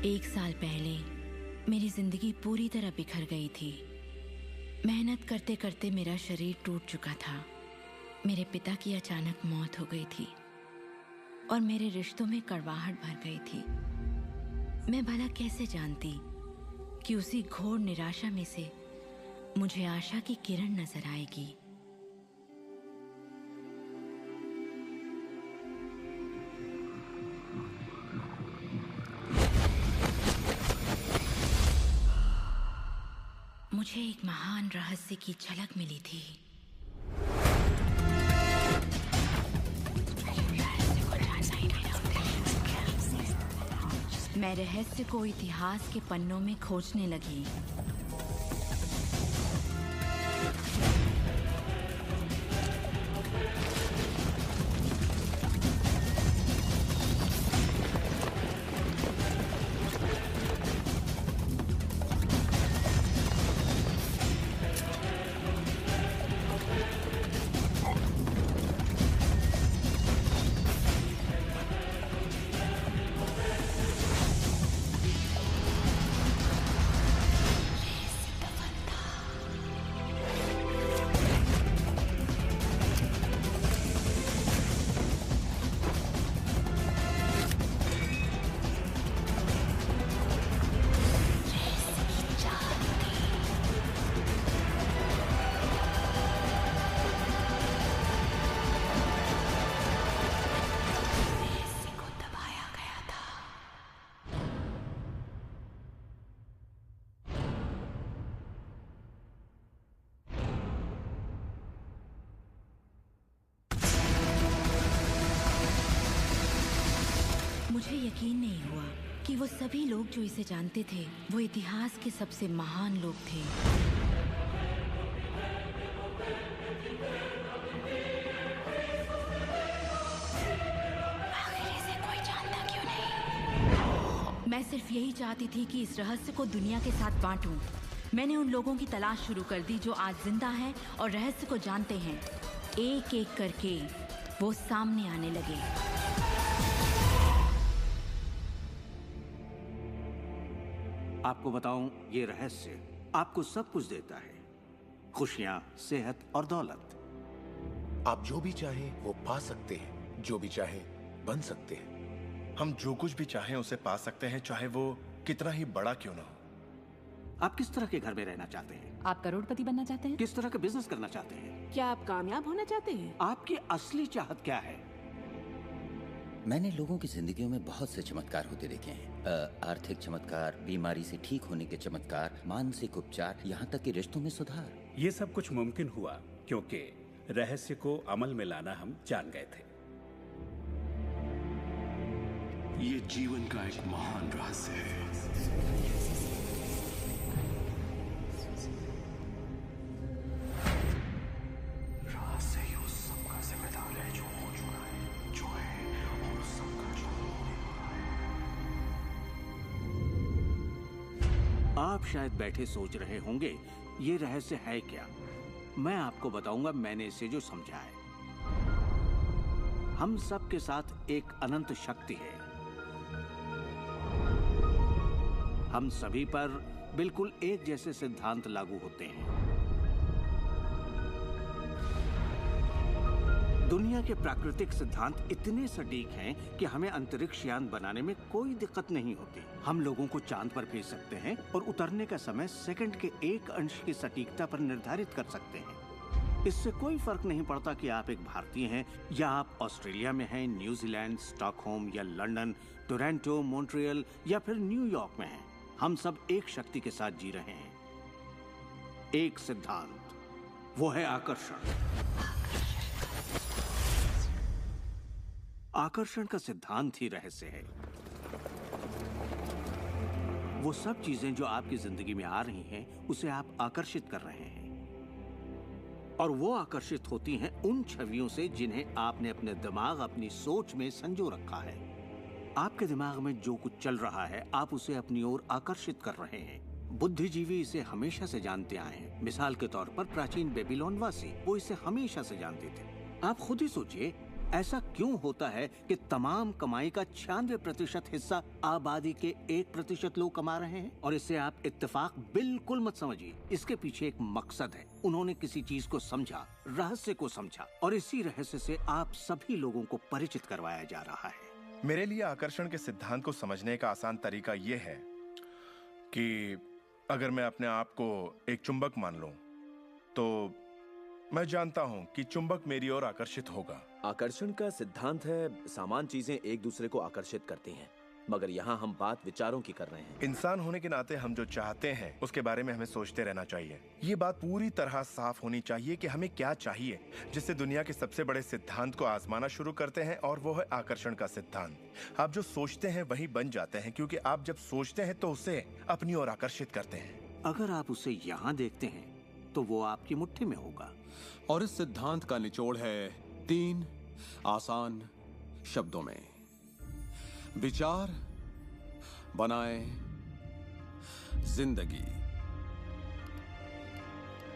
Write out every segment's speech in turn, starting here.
1 साल पहले मेरी जिंदगी पूरी तरह बिखर गई थी। मेहनत करते करते मेरा शरीर टूट चुका था। मेरे पिता की अचानक मौत हो गई थी और मेरे रिश्तों में कड़वाहट भर गई थी। मैं भला कैसे जानती कि उसी घोर निराशा में से मुझे आशा की किरण नजर आएगी। मुझे एक महान रहस्य की झलक मिली थी। मैं रहस्य को इतिहास के पन्नों में खोजने लगी। मुझे यकीन नहीं हुआ कि वो सभी लोग जो इसे जानते थे वो इतिहास के सबसे महान लोग थे। आखिर इसे कोई जानता क्यों नहीं? मैं सिर्फ यही चाहती थी कि इस रहस्य को दुनिया के साथ बांटूं। मैंने उन लोगों की तलाश शुरू कर दी जो आज जिंदा हैं और रहस्य को जानते हैं। एक एक करके वो सामने आने लगे। आपको बताऊं, ये रहस्य आपको सब कुछ देता है, खुशियां, सेहत और दौलत। आप जो भी चाहें वो पा सकते हैं, जो भी चाहें बन सकते हैं। हम जो कुछ भी चाहें उसे पा सकते हैं, चाहे वो कितना ही बड़ा क्यों ना हो। आप किस तरह के घर में रहना चाहते हैं? आप करोड़पति बनना चाहते हैं? किस तरह का बिजनेस करना चाहते हैं? क्या आप कामयाब होना चाहते हैं? आपकी असली चाहत क्या है? मैंने लोगों की जिंदगियों में बहुत से चमत्कार होते देखे हैं। आर्थिक चमत्कार, बीमारी से ठीक होने के चमत्कार, मानसिक उपचार, यहाँ तक कि रिश्तों में सुधार। ये सब कुछ मुमकिन हुआ क्योंकि रहस्य को अमल में लाना हम जान गए थे। ये जीवन का एक महान रहस्य है। रहस्य ही उस सबका जिम्मेदार है जो हो चुका है, जो है, और उस सबका जो होने वाला है। आप शायद बैठे सोच रहे होंगे ये रहस्य है क्या। मैं आपको बताऊंगा मैंने इसे जो समझा है। हम सब के साथ एक अनंत शक्ति है। हम सभी पर बिल्कुल एक जैसे सिद्धांत लागू होते हैं। दुनिया के प्राकृतिक सिद्धांत इतने सटीक हैं कि हमें अंतरिक्ष यान बनाने में कोई दिक्कत नहीं होती। हम लोगों को चांद पर भेज सकते हैं और उतरने का समय सेकंड के 1 अंश की सटीकता पर निर्धारित कर सकते हैं। इससे कोई फर्क नहीं पड़ता कि आप एक भारतीय हैं या आप ऑस्ट्रेलिया में हैं, न्यूजीलैंड, स्टॉकहोम या लंदन, टोरंटो, मॉन्ट्रियल या फिर न्यूयॉर्क में हैं। हम सब एक शक्ति के साथ जी रहे हैं, एक सिद्धांत, वो है आकर्षण। आकर्षण का सिद्धांत ही रहस्य है। वो सब चीजें जो आपकी जिंदगी में आ रही हैं, उसे आप आकर्षित कर रहे हैं, और वो आकर्षित होती हैं उन छवियों से जिन्हें आपने अपने दिमाग, अपनी सोच में संजो रखा है। आपके दिमाग में जो कुछ चल रहा है, आप उसे अपनी ओर आकर्षित कर रहे हैं। बुद्धिजीवी इसे हमेशा से जानते आए हैं। मिसाल के तौर पर प्राचीन बेबीलोन वासी, वो इसे हमेशा से जानते थे। आप खुद ही सोचिए, ऐसा क्यों होता है कि तमाम कमाई का 96% हिस्सा आबादी के 1% लोग कमा रहे हैं? और इससे आप इत्तेफाक बिल्कुल मत समझिए। इसके पीछे एक मकसद है। उन्होंने किसी चीज को समझा, रहस्य को समझा, और इसी रहस्य से आप सभी लोगों को परिचित करवाया जा रहा है। मेरे लिए आकर्षण के सिद्धांत को समझने का आसान तरीका यह है कि अगर मैं अपने आप को एक चुंबक मान लूं, तो मैं जानता हूं कि चुंबक मेरी ओर आकर्षित होगा। आकर्षण का सिद्धांत है सामान चीजें एक दूसरे को आकर्षित करती हैं, मगर यहाँ हम बात विचारों की कर रहे हैं। इंसान होने के नाते हम जो चाहते हैं उसके बारे में हमें सोचते रहना चाहिए। ये बात पूरी तरह साफ होनी चाहिए कि हमें क्या चाहिए, जिससे दुनिया के सबसे बड़े सिद्धांत को आजमाना शुरू करते हैं, और वो है आकर्षण का सिद्धांत। आप जो सोचते हैं वही बन जाते हैं, क्योंकि आप जब सोचते हैं तो उसे अपनी ओर आकर्षित करते हैं। अगर आप उसे यहाँ देखते हैं तो वो आपकी मुट्ठी में होगा। और इस सिद्धांत का निचोड़ है 3 आसान शब्दों में: विचार बनाए जिंदगी।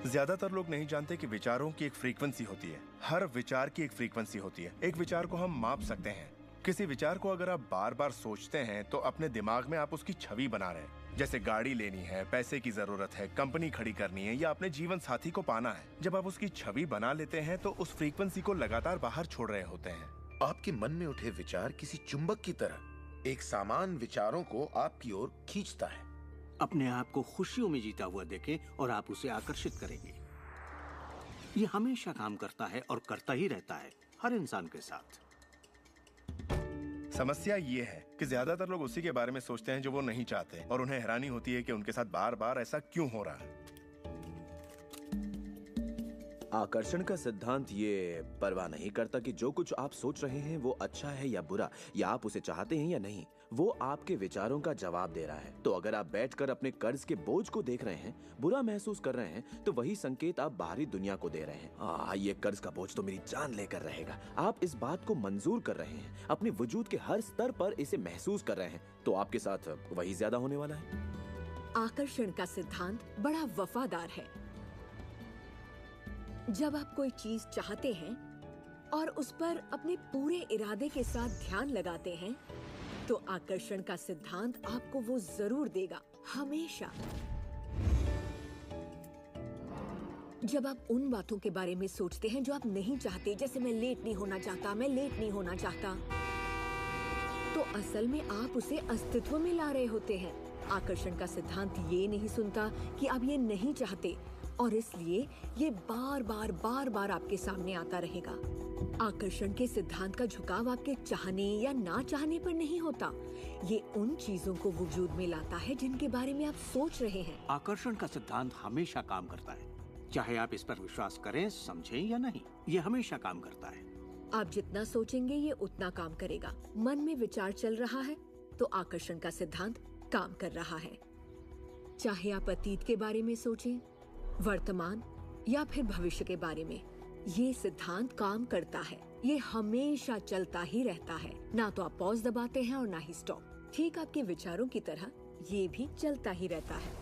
ज्यादातर लोग नहीं जानते कि विचारों की एक फ्रीक्वेंसी होती है। हर विचार की एक फ्रीक्वेंसी होती है। एक विचार को हम माप सकते हैं। किसी विचार को अगर आप बार बार सोचते हैं तो अपने दिमाग में आप उसकी छवि बना रहे हैं। जैसे गाड़ी लेनी है, पैसे की जरूरत है, कंपनी खड़ी करनी है, या अपने जीवन साथी को पाना है। जब आप उसकी छवि बना लेते हैं तो उस फ्रीक्वेंसी को लगातार बाहर छोड़ रहे होते हैं। आपके मन में उठे विचार किसी चुंबक की तरह एक सामान विचारों को आपकी ओर खींचता है। अपने आप को खुशियों में जीता हुआ देखें और आप उसे आकर्षित करेंगे। ये हमेशा काम करता है और करता ही रहता है, हर इंसान के साथ। समस्या ये है कि ज्यादातर लोग उसी के बारे में सोचते हैं जो वो नहीं चाहते, और उन्हें हैरानी होती है कि उनके साथ बार बार ऐसा क्यों हो रहा है। आकर्षण का सिद्धांत ये परवाह नहीं करता कि जो कुछ आप सोच रहे हैं वो अच्छा है या बुरा, या आप उसे चाहते हैं या नहीं। वो आपके विचारों का जवाब दे रहा है। तो अगर आप बैठकर अपने कर्ज के बोझ को देख रहे हैं, बुरा महसूस कर रहे हैं, तो वही संकेत आप बाहरी दुनिया को दे रहे हैं। ये कर्ज का बोझ तो मेरी जान लेकर रहेगा। आप इस बात को मंजूर कर रहे हैं, अपने वजूद के हर स्तर पर इसे महसूस कर रहे हैं, तो आपके साथ वही ज्यादा होने वाला है। आकर्षण का सिद्धांत बड़ा वफादार है। जब आप कोई चीज चाहते हैं और उस पर अपने पूरे इरादे के साथ ध्यान लगाते हैं, तो आकर्षण का सिद्धांत आपको वो जरूर देगा, हमेशा। जब आप उन बातों के बारे में सोचते हैं जो आप नहीं चाहते, जैसे मैं लेट नहीं होना चाहता, मैं लेट नहीं होना चाहता, तो असल में आप उसे अस्तित्व में ला रहे होते हैं। आकर्षण का सिद्धांत ये नहीं सुनता कि आप ये नहीं चाहते, और इसलिए ये बार बार आपके सामने आता रहेगा। आकर्षण के सिद्धांत का झुकाव आपके चाहने या ना चाहने पर नहीं होता। ये उन चीजों को वजूद में लाता है जिनके बारे में आप सोच रहे हैं। आकर्षण का सिद्धांत हमेशा काम करता है, चाहे आप इस पर विश्वास करें, समझें या नहीं। ये हमेशा काम करता है। आप जितना सोचेंगे ये उतना काम करेगा। मन में विचार चल रहा है तो आकर्षण का सिद्धांत काम कर रहा है। चाहे आप अतीत के बारे में सोचें, वर्तमान या फिर भविष्य के बारे में, ये सिद्धांत काम करता है। ये हमेशा चलता ही रहता है। ना तो आप पॉज दबाते हैं और ना ही स्टॉप। ठीक आपके विचारों की तरह ये भी चलता ही रहता है।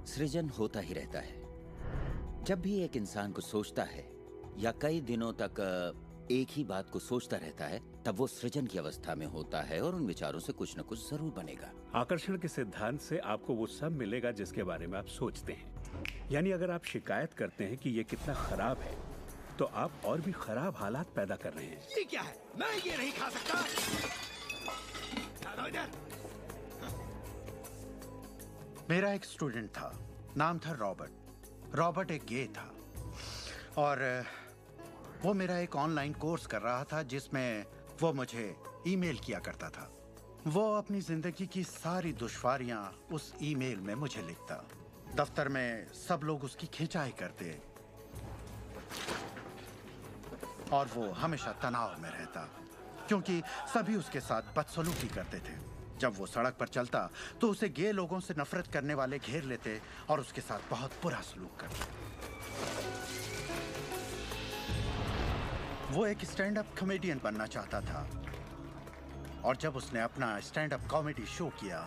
सृजन होता ही रहता है। जब भी एक इंसान को सोचता है या कई दिनों तक एक ही बात को सोचता रहता है, तब वो सृजन की अवस्था में होता है और उन विचारों से कुछ न कुछ जरूर बनेगा। आकर्षण के सिद्धांत से आपको वो सब मिलेगा जिसके बारे में आप सोचते हैं। यानी अगर आप शिकायत करते हैं कि ये कितना खराब है, तो आप और भी खराब हालात पैदा कर रहे हैं। ये क्या है? मैं ये नहीं खा सकता। मेरा एक स्टूडेंट था, नाम था रॉबर्ट। रॉबर्ट एक गे था और वो मेरा एक ऑनलाइन कोर्स कर रहा था जिसमें वो मुझे ईमेल किया करता था। वो अपनी जिंदगी की सारी दुश्वारियां उस ईमेल में मुझे लिखता। दफ्तर में सब लोग उसकी खिंचाई करते और वो हमेशा तनाव में रहता क्योंकि सभी उसके साथ बदसलूकी करते थे। जब वो सड़क पर चलता तो उसे गे लोगों से नफरत करने वाले घेर लेते और उसके साथ बहुत बुरा सलूक करते। वो एक स्टैंड अप कॉमेडियन बनना चाहता था और जब उसने अपना स्टैंड अप कॉमेडी शो किया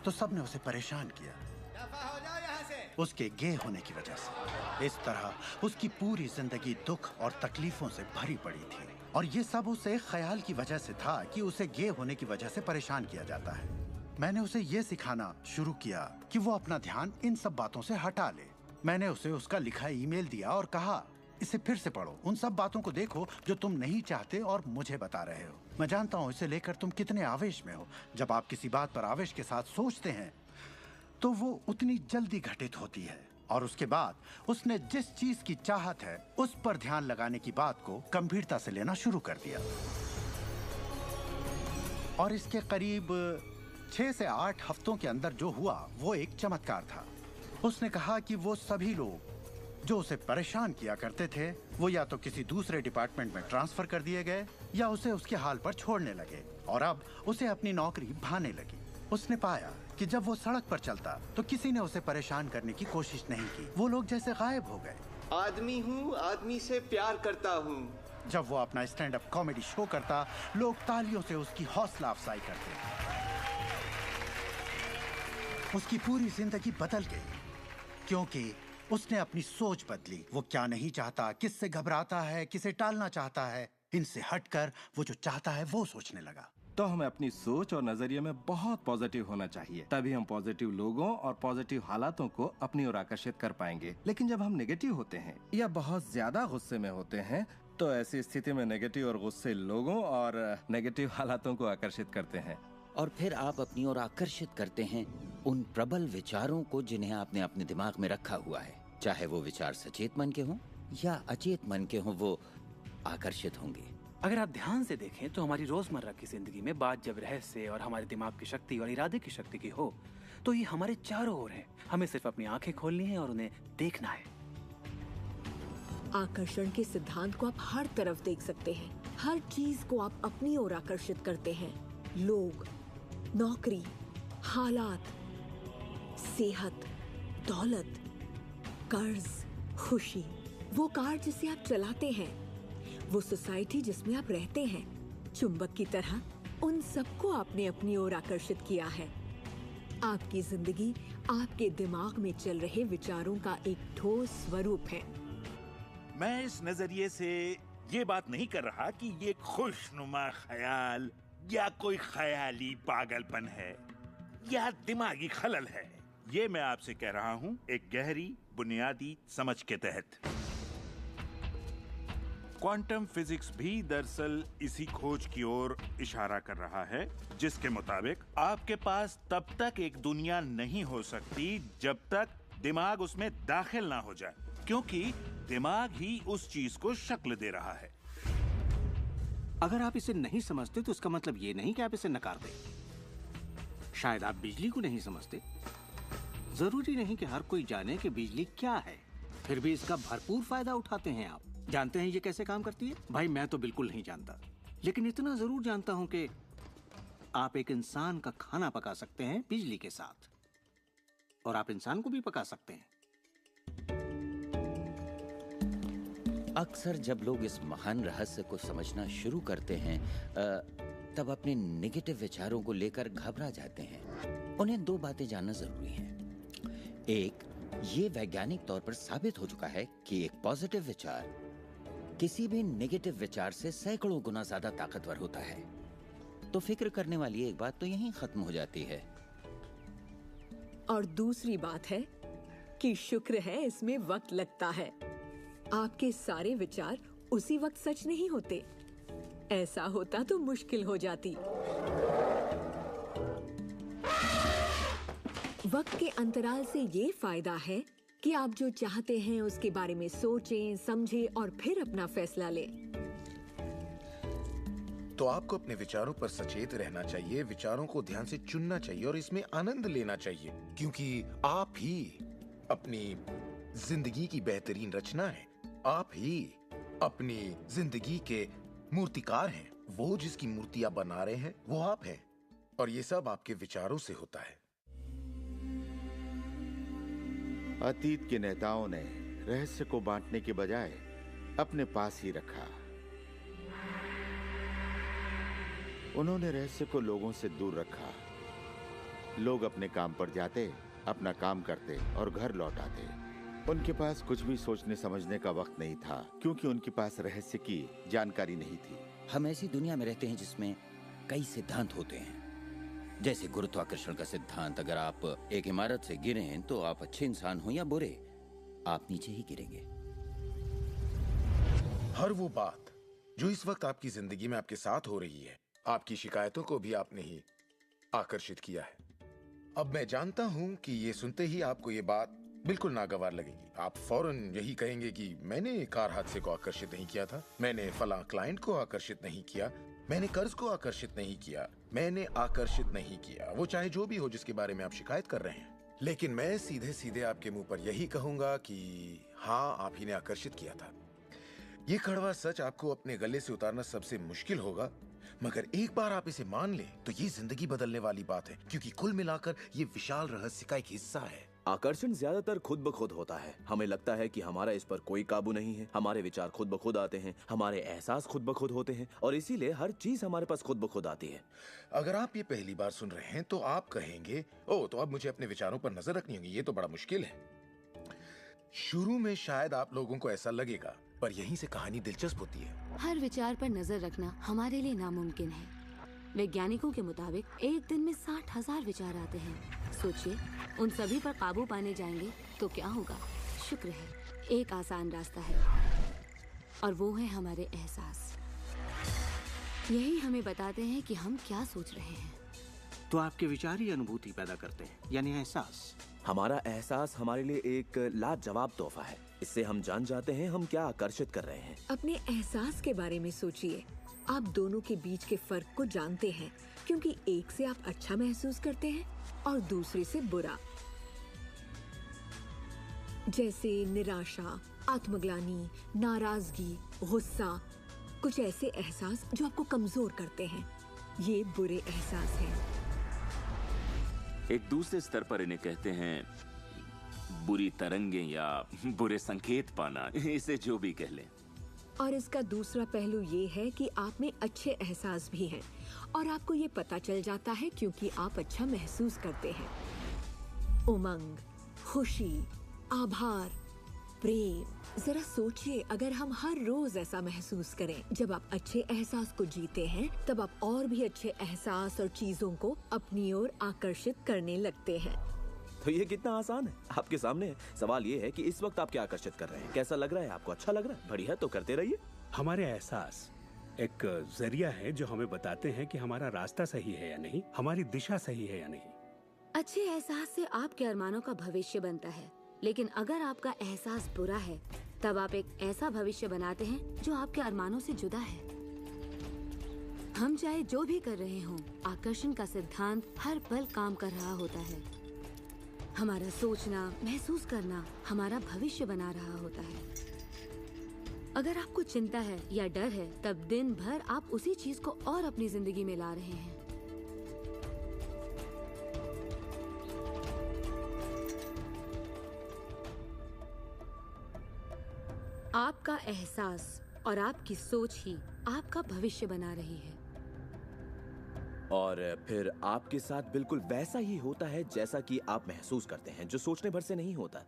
तो सबने उसे परेशान किया, उसके गे होने की वजह से। इस तरह उसकी पूरी जिंदगी दुख और तकलीफों से भरी पड़ी थी, और ये सब उसे ख्याल की वजह से था कि उसे गे होने की वजह से परेशान किया जाता है। मैंने उसे ये सिखाना शुरू किया कि वो अपना ध्यान इन सब बातों से हटा ले। मैंने उसे उसका लिखा ईमेल दिया और कहा, इसे फिर से पढ़ो, उन सब बातों को देखो जो तुम नहीं चाहते और मुझे बता रहे हो। मैं जानता हूँ इसे लेकर तुम कितने आवेश में हो। जब आप किसी बात पर आवेश के साथ सोचते हैं तो वो उतनी जल्दी घटित होती है। और उसके बाद उसने जिस चीज की चाहत है उस पर ध्यान लगाने की बात को गंभीरता से लेना शुरू कर दिया। और इसके करीब 6 से 8 हफ्तों के अंदर जो हुआ वो एक चमत्कार था। उसने कहा कि वो सभी लोग जो उसे परेशान किया करते थे वो या तो किसी दूसरे डिपार्टमेंट में ट्रांसफर कर दिए गए या उसे उसके हाल पर छोड़ने लगे, और अब उसे अपनी नौकरी भाने लगी। उसने पाया कि जब वो सड़क पर चलता तो किसी ने उसे परेशान करने की कोशिश नहीं की। वो लोग जैसे गायब हो गए। आदमी हूँ, आदमी से प्यार करता हूँ। जब वो अपना स्टैंड अप कॉमेडी शो करता, लोग तालियों से उसकी हौसला अफजाई करते। उसकी पूरी जिंदगी बदल गई क्योंकि उसने अपनी सोच बदली। वो क्या नहीं चाहता, किससे घबराता है, किसे टालना चाहता है, इनसे हटकर वो जो चाहता है वो सोचने लगा। तो हमें अपनी सोच और नजरिए में बहुत पॉजिटिव होना चाहिए, तभी हम पॉजिटिव लोगों और पॉजिटिव हालातों को अपनी ओर आकर्षित कर पाएंगे। लेकिन जब हम नेगेटिव होते हैं या बहुत ज्यादा गुस्से में होते हैं तो ऐसी स्थिति में नेगेटिव और गुस्से लोगों और नेगेटिव हालातों को आकर्षित करते हैं, और फिर आप अपनी ओर आकर्षित करते हैं उन प्रबल विचारों को जिन्हें आपने अपने दिमाग में रखा हुआ है। चाहे वो विचार सचेत मन के हों या अचेत मन के हों, वो आकर्षित होंगे। अगर आप ध्यान से देखें तो हमारी रोजमर्रा की जिंदगी में बात जब रहस्य और हमारे दिमाग की शक्ति और इरादे की शक्ति की हो तो ये हमारे चारों ओर है। हमें सिर्फ अपनी आंखें खोलनी है और उन्हें देखना है। आकर्षण के सिद्धांत को आप हर तरफ देख सकते हैं। हर चीज को आप अपनी ओर आकर्षित करते हैं। लोग, नौकरी, हालात, सेहत, दौलत, कर्ज, खुशी, वो कार जिसे आप चलाते हैं, वो सोसाइटी जिसमें आप रहते हैं, चुंबक की तरह उन सबको आपने अपनी ओर आकर्षित किया है। आपकी जिंदगी आपके दिमाग में चल रहे विचारों का एक ठोस स्वरूप है। मैं इस नजरिए से ये बात नहीं कर रहा कि ये खुशनुमा ख्याल या कोई ख्याली पागलपन है या दिमागी खलल है। ये मैं आपसे कह रहा हूँ एक गहरी बुनियादी समझ के तहत। क्वांटम फिजिक्स भी दरअसल इसी खोज की ओर इशारा कर रहा है जिसके मुताबिक आपके पास तब तक एक दुनिया नहीं हो सकती जब तक दिमाग उसमें दाखिल ना हो जाए, क्योंकि दिमाग ही उस चीज को शक्ल दे रहा है। अगर आप इसे नहीं समझते तो इसका मतलब ये नहीं कि आप इसे नकार दें। शायद आप बिजली को नहीं समझते। जरूरी नहीं कि हर कोई जाने कि बिजली क्या है, फिर भी इसका भरपूर फायदा उठाते हैं आप। जानते हैं ये कैसे काम करती है? भाई मैं तो बिल्कुल नहीं जानता, लेकिन इतना जरूर जानता हूं कि आप एक इंसान का खाना पका सकते हैं बिजली के साथ, और आप इंसान को भी पका सकते हैं। अक्सर जब लोग इस महान रहस्य को समझना शुरू करते हैं तब अपने नेगेटिव विचारों को लेकर घबरा जाते हैं। उन्हें 2 बातें जानना जरूरी हैं। एक, ये वैज्ञानिक तौर पर साबित हो चुका है कि एक पॉजिटिव विचार किसी भी नेगेटिव विचार से सैकड़ों गुना ज्यादा ताकतवर होता है। तो फिक्र करने वाली एक बात तो यहीं खत्म हो जाती है। और दूसरी बात है कि शुक्र है इसमें वक्त लगता है। आपके सारे विचार उसी वक्त सच नहीं होते। ऐसा होता तो मुश्किल हो जाती। वक्त के अंतराल से ये फायदा है कि आप जो चाहते हैं उसके बारे में सोचें, समझें और फिर अपना फैसला लें। तो आपको अपने विचारों पर सचेत रहना चाहिए, विचारों को ध्यान से चुनना चाहिए और इसमें आनंद लेना चाहिए, क्योंकि आप ही अपनी जिंदगी की बेहतरीन रचना है। आप ही अपनी जिंदगी के मूर्तिकार हैं। वो जिसकी मूर्ति आप बना रहे हैं वो आप हैं, और ये सब आपके विचारों से होता है। अतीत के नेताओं ने रहस्य को बांटने के बजाय अपने पास ही रखा। उन्होंने रहस्य को लोगों से दूर रखा। लोग अपने काम पर जाते, अपना काम करते और घर लौट आते। उनके पास कुछ भी सोचने समझने का वक्त नहीं था, क्योंकि उनके पास रहस्य की जानकारी नहीं थी। हम ऐसी दुनिया में रहते हैं जिसमें कई सिद्धांत होते हैं, जैसे गुरुत्वाकर्षण का सिद्धांत। अगर आप एक इमारत से गिरें तो आप अच्छे इंसान हो या बुरे, आप नीचे ही गिरेंगे। हर वो बात जो इस वक्त आपकी जिंदगी में आपके साथ हो रही है, आपकी शिकायतों को भी आपने ही आकर्षित किया है। अब मैं जानता हूं कि ये सुनते ही आपको ये बात बिल्कुल नागवार लगेगी। आप फौरन यही कहेंगे कि मैंने कार हादसे को आकर्षित नहीं किया था, मैंने फलां क्लाइंट को आकर्षित नहीं किया, मैंने कर्ज को आकर्षित नहीं किया, मैंने आकर्षित नहीं किया, वो चाहे जो भी हो जिसके बारे में आप शिकायत कर रहे हैं। लेकिन मैं सीधे सीधे आपके मुंह पर यही कहूंगा कि हाँ, आप ही ने आकर्षित किया था। ये कड़वा सच आपको अपने गले से उतारना सबसे मुश्किल होगा, मगर एक बार आप इसे मान लें तो ये जिंदगी बदलने वाली बात है, क्योंकि कुल मिलाकर ये विशाल रहस्य का एक हिस्सा है। आकर्षण ज्यादातर खुद ब खुद होता है। हमें लगता है कि हमारा इस पर कोई काबू नहीं है। हमारे विचार खुद ब खुद आते हैं, हमारे एहसास खुद ब खुद होते हैं, और इसीलिए हर चीज हमारे पास खुद ब खुद आती है। अगर आप ये पहली बार सुन रहे हैं तो आप कहेंगे, ओह, तो अब मुझे अपने विचारों पर नजर रखनी होगी, ये तो बड़ा मुश्किल है। शुरू में शायद आप लोगों को ऐसा लगेगा, पर यहीं से कहानी दिलचस्प होती है। हर विचार पर नजर रखना हमारे लिए नामुमकिन है। वैज्ञानिकों के मुताबिक एक दिन में 60,000 विचार आते हैं। सोचिए, उन सभी पर काबू पाने जाएंगे तो क्या होगा? शुक्र है एक आसान रास्ता है, और वो है हमारे एहसास। यही हमें बताते हैं कि हम क्या सोच रहे हैं। तो आपके विचार ही अनुभूति पैदा करते हैं, यानी एहसास। हमारा एहसास हमारे लिए एक लाजवाब तोहफा है। इससे हम जान जाते हैं हम क्या आकर्षित कर रहे हैं। अपने एहसास के बारे में सोचिए। आप दोनों के बीच के फर्क को जानते हैं, क्योंकि एक से आप अच्छा महसूस करते हैं और दूसरे से बुरा। जैसे निराशा, आत्मग्लानि, नाराजगी, गुस्सा, कुछ ऐसे एहसास जो आपको कमजोर करते हैं, ये बुरे एहसास हैं। एक दूसरे स्तर पर इन्हें कहते हैं बुरी तरंगें या बुरे संकेत पाना, इसे जो भी कह लें। और इसका दूसरा पहलू ये है कि आप में अच्छे एहसास भी हैं, और आपको ये पता चल जाता है क्योंकि आप अच्छा महसूस करते हैं। उमंग, खुशी, आभार, प्रेम। जरा सोचिए, अगर हम हर रोज ऐसा महसूस करें। जब आप अच्छे एहसास को जीते हैं, तब आप और भी अच्छे एहसास और चीजों को अपनी ओर आकर्षित करने लगते हैं। तो ये कितना आसान है, आपके सामने है। सवाल ये है कि इस वक्त आप क्या आकर्षित कर रहे हैं। कैसा लग रहा है आपको? अच्छा लग रहा है? बढ़िया, तो करते रहिए। हमारे एहसास एक जरिया है जो हमें बताते हैं कि हमारा रास्ता सही है या नहीं, हमारी दिशा सही है या नहीं। अच्छे एहसास से आपके अरमानों का भविष्य बनता है, लेकिन अगर आपका एहसास बुरा है, तब आप एक ऐसा भविष्य बनाते हैं जो आपके अरमानों से जुदा है। हम चाहे जो भी कर रहे हों, आकर्षण का सिद्धांत हर पल काम कर रहा होता है। हमारा सोचना, महसूस करना हमारा भविष्य बना रहा होता है। अगर आपको चिंता है या डर है, तब दिन भर आप उसी चीज को और अपनी जिंदगी में ला रहे हैं। आपका एहसास और आपकी सोच ही आपका भविष्य बना रही है। और फिर आपके साथ बिल्कुल वैसा ही होता है जैसा कि आप महसूस करते हैं, जो सोचने भर से नहीं होता।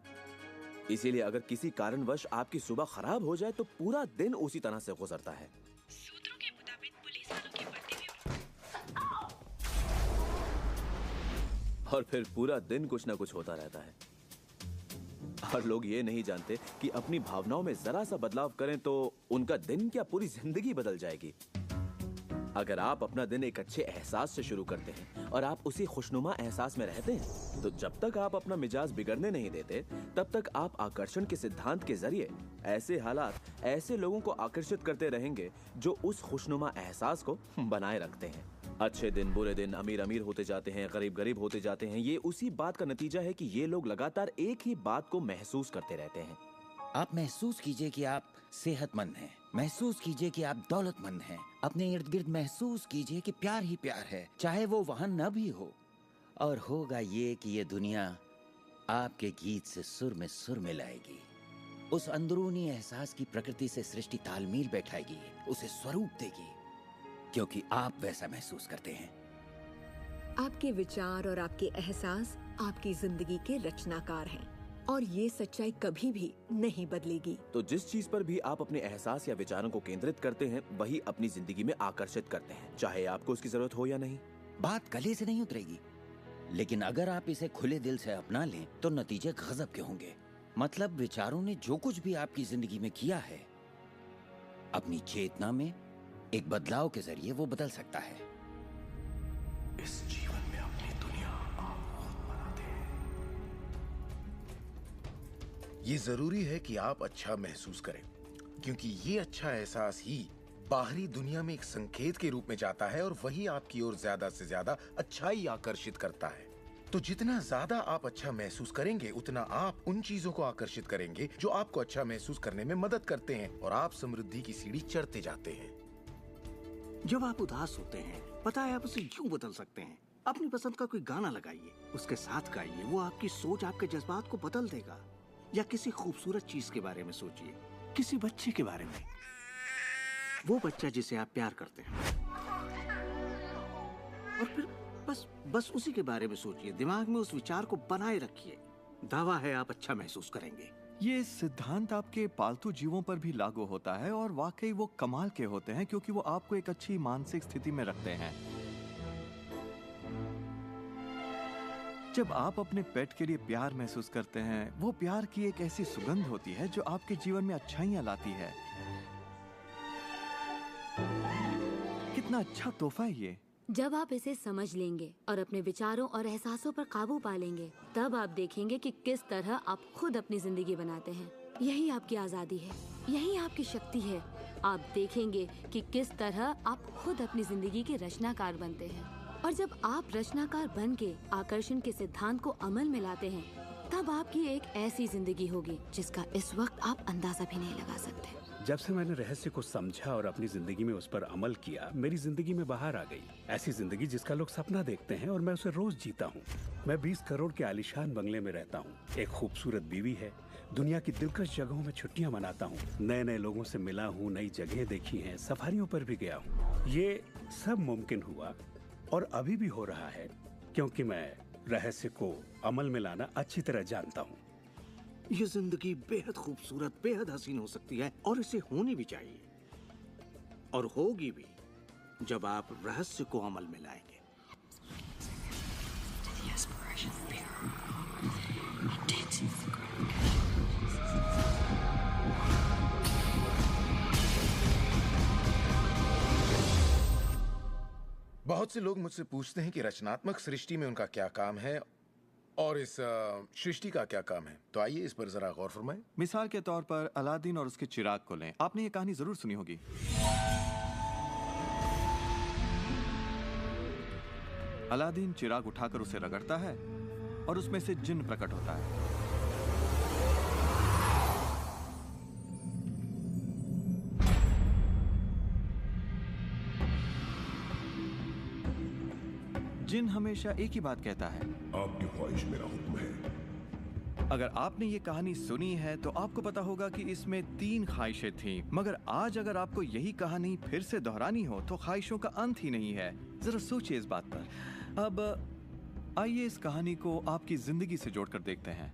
इसीलिए अगर किसी कारणवश आपकी सुबह खराब हो जाए तो पूरा दिन उसी तरह से गुजरता है। सूत्रों के मुताबिक पुलिस वालों के बढ़ते और फिर पूरा दिन कुछ ना कुछ होता रहता है। और लोग ये नहीं जानते कि अपनी भावनाओं में जरा सा बदलाव करें तो उनका दिन क्या पूरी जिंदगी बदल जाएगी। अगर आप अपना दिन एक अच्छे एहसास से शुरू करते हैं और आप उसी खुशनुमा एहसास में रहते हैं, तो जब तक आप अपना मिजाज बिगड़ने नहीं देते, तब तक आप आकर्षण के सिद्धांत के जरिए ऐसे हालात, ऐसे लोगों को आकर्षित करते रहेंगे जो उस खुशनुमा एहसास को बनाए रखते हैं। अच्छे दिन, बुरे दिन, अमीर अमीर होते जाते हैं, गरीब गरीब होते जाते हैं। ये उसी बात का नतीजा है कि ये लोग लगातार एक ही बात को महसूस करते रहते हैं। आप महसूस कीजिए कि आप सेहतमंद हैं, महसूस कीजिए कि आप दौलतमंद हैं, अपने इर्द गिर्द महसूस कीजिए कि प्यार ही प्यार है, चाहे वो वहां न भी हो। और होगा ये कि ये दुनिया आपके गीत से सुर में सुर मिलाएगी। उस अंदरूनी एहसास की प्रकृति से सृष्टि तालमेल बैठाएगी, उसे स्वरूप देगी, क्योंकि आप वैसा महसूस करते हैं। आपके विचार और आपके एहसास आपकी जिंदगी के रचनाकार हैं, और ये सच्चाई कभी भी नहीं बदलेगी। तो जिस चीज पर भी आप अपने एहसास या विचारों को केंद्रित करते हैं, वही अपनी जिंदगी में आकर्षित करते हैं, चाहे आपको उसकी जरूरत हो या नहीं। बात गले से नहीं उतरेगी, लेकिन अगर आप इसे खुले दिल से अपना लें तो नतीजे गजब के होंगे। मतलब विचारों ने जो कुछ भी आपकी जिंदगी में किया है, अपनी चेतना में एक बदलाव के जरिए वो बदल सकता है। इस जीवन में अपनी दुनिया आप खुद बनाते हैं। ये जरूरी है कि आप अच्छा महसूस करें, क्योंकि ये अच्छा एहसास ही बाहरी दुनिया में एक संकेत के रूप में जाता है और वही आपकी ओर ज्यादा से ज्यादा अच्छाई आकर्षित करता है। तो जितना ज्यादा आप अच्छा महसूस करेंगे, उतना आप उन चीजों को आकर्षित करेंगे जो आपको अच्छा महसूस करने में मदद करते हैं, और आप समृद्धि की सीढ़ी चढ़ते जाते हैं। जब आप उदास होते हैं, पता है आप उसे यूं बदल सकते हैं। अपनी पसंद का कोई गाना लगाइए, उसके साथ गाइए, वो आपकी सोच, आपके जज्बात को बदल देगा। या किसी खूबसूरत चीज के बारे में सोचिए, किसी बच्चे के बारे में, वो बच्चा जिसे आप प्यार करते हैं, और फिर बस उसी के बारे में सोचिए। दिमाग में उस विचार को बनाए रखिए। दावा है आप अच्छा महसूस करेंगे। ये सिद्धांत आपके पालतू जीवों पर भी लागू होता है, और वाकई वो कमाल के होते हैं, क्योंकि वो आपको एक अच्छी मानसिक स्थिति में रखते हैं। जब आप अपने पेट के लिए प्यार महसूस करते हैं, वो प्यार की एक ऐसी सुगंध होती है जो आपके जीवन में अच्छाइयाँ लाती है। कितना अच्छा तोहफा है ये। जब आप इसे समझ लेंगे और अपने विचारों और एहसासों पर काबू पा लेंगे, तब आप देखेंगे कि किस तरह आप खुद अपनी जिंदगी बनाते हैं। यही आपकी आजादी है, यही आपकी शक्ति है। आप देखेंगे कि किस तरह आप खुद अपनी जिंदगी के रचनाकार बनते हैं। और जब आप रचनाकार बन के आकर्षण के सिद्धांत को अमल में लाते हैं, तब आपकी एक ऐसी जिंदगी होगी जिसका इस वक्त आप अंदाजा भी नहीं लगा सकते। जब से मैंने रहस्य को समझा और अपनी जिंदगी में उस पर अमल किया, मेरी जिंदगी में बाहर आ गई ऐसी जिंदगी जिसका लोग सपना देखते हैं, और मैं उसे रोज जीता हूँ। मैं 20 करोड़ के आलीशान बंगले में रहता हूँ, एक खूबसूरत बीवी है, दुनिया की दिलकश जगहों में छुट्टियाँ मनाता हूँ, नए नए लोगों से मिला हूँ, नई जगह देखी हैं, सफारियों पर भी गया हूँ। ये सब मुमकिन हुआ और अभी भी हो रहा है क्योंकि मैं रहस्य को अमल में लाना अच्छी तरह जानता हूँ। ये जिंदगी बेहद खूबसूरत, बेहद हसीन हो सकती है, और इसे होनी भी चाहिए, और होगी भी जब आप रहस्य को अमल में लाएंगे। बहुत से लोग मुझसे पूछते हैं कि रचनात्मक सृष्टि में उनका क्या काम है और इस सृष्टि का क्या काम है। तो आइए इस पर जरा गौर फरमाएं। मिसाल के तौर पर अलादीन और उसके चिराग को लें। आपने ये कहानी जरूर सुनी होगी। अलादीन चिराग उठाकर उसे रगड़ता है और उसमें से जिन्न प्रकट होता है। जिन हमेशा एक ही बात कहता है, आपकी ख्वाहिश मेरा हुक्म है। अगर आपने ये कहानी सुनी है तो आपको पता होगा कि इसमें 3 ख्वाहिशें थीं, मगर आज अगर आपको यही कहानी फिर से दोहरानी हो तो ख्वाहिशों का अंत ही नहीं है। जरा सोचिए इस बात पर। अब आइए इस कहानी को आपकी जिंदगी से जोड़कर देखते हैं।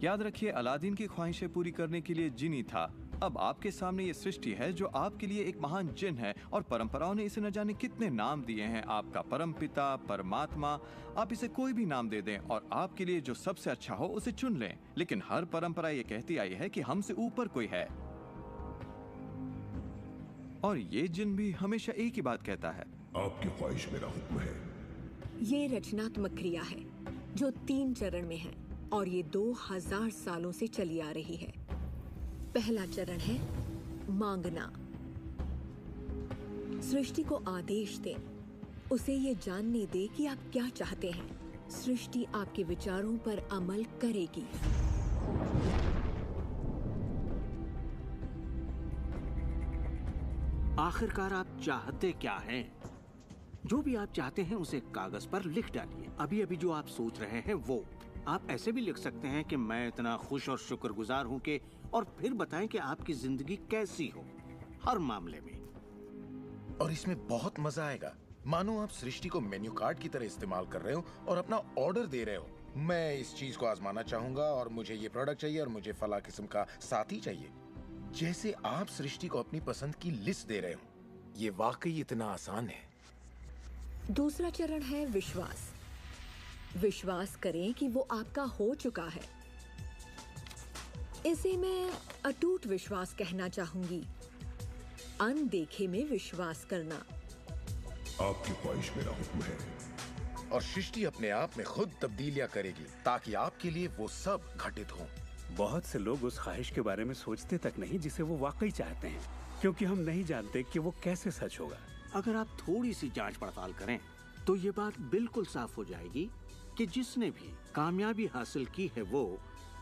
याद रखिए, अलादीन की ख्वाहिशें पूरी करने के लिए जिनी था। अब आपके सामने ये सृष्टि है जो आपके लिए एक महान जिन है, और परंपराओं ने इसे न जाने कितने नाम दिए हैं। आपका परमपिता, परमात्मा, आप इसे कोई भी नाम दे दें और आपके लिए जो सबसे अच्छा हो उसे चुन लें। लेकिन हर परंपरा ये कहती आई है कि हमसे ऊपर कोई है, और ये जिन भी हमेशा एक ही बात कहता है, आपकी ख्वाहिश मेरा हुक्म है। ये रचनात्मक क्रिया है जो 3 चरण में है, और ये 2000 सालों से चली आ रही है। पहला चरण है मांगना। सृष्टि को आदेश दें, उसे ये जानने दे कि आप क्या चाहते हैं। सृष्टि आपके विचारों पर अमल करेगी। आखिरकार आप चाहते क्या हैं? जो भी आप चाहते हैं उसे कागज पर लिख डालिए। अभी अभी जो आप सोच रहे हैं वो आप ऐसे भी लिख सकते हैं कि मैं इतना खुश और शुक्रगुजार हूं कि, और फिर बताएं कि आपकी जिंदगी कैसी हो हर मामले में। और इसमें बहुत मजा आएगा। मानो आप सृष्टि को मेन्यू कार्ड की तरह इस्तेमाल कर रहे हो और अपना ऑर्डर दे रहे हो। मैं इस चीज को आजमाना चाहूंगा और मुझे ये प्रोडक्ट चाहिए और मुझे फला किस्म का साथी चाहिए। जैसे आप सृष्टि को अपनी पसंद की लिस्ट दे रहे हो। ये वाकई इतना आसान है। दूसरा चरण है विश्वास। विश्वास करें कि वो आपका हो चुका है। इसे मैं अटूट विश्वास कहना चाहूंगी। अनदेखे में विश्वास करना। आपकी ख्वाहिश मेरा हुक्म है। और सृष्टि अपने आप में खुद तब्दीलियां करेगी ताकि आपके लिए वो सब घटित हो। बहुत से लोग उस ख्वाहिश के बारे में सोचते तक नहीं जिसे वो वाकई चाहते हैं, क्योंकि हम नहीं जानते कि वो कैसे सच होगा। अगर आप थोड़ी सी जांच पड़ताल करें तो ये बात बिल्कुल साफ हो जाएगी कि जिसने भी कामयाबी हासिल की है वो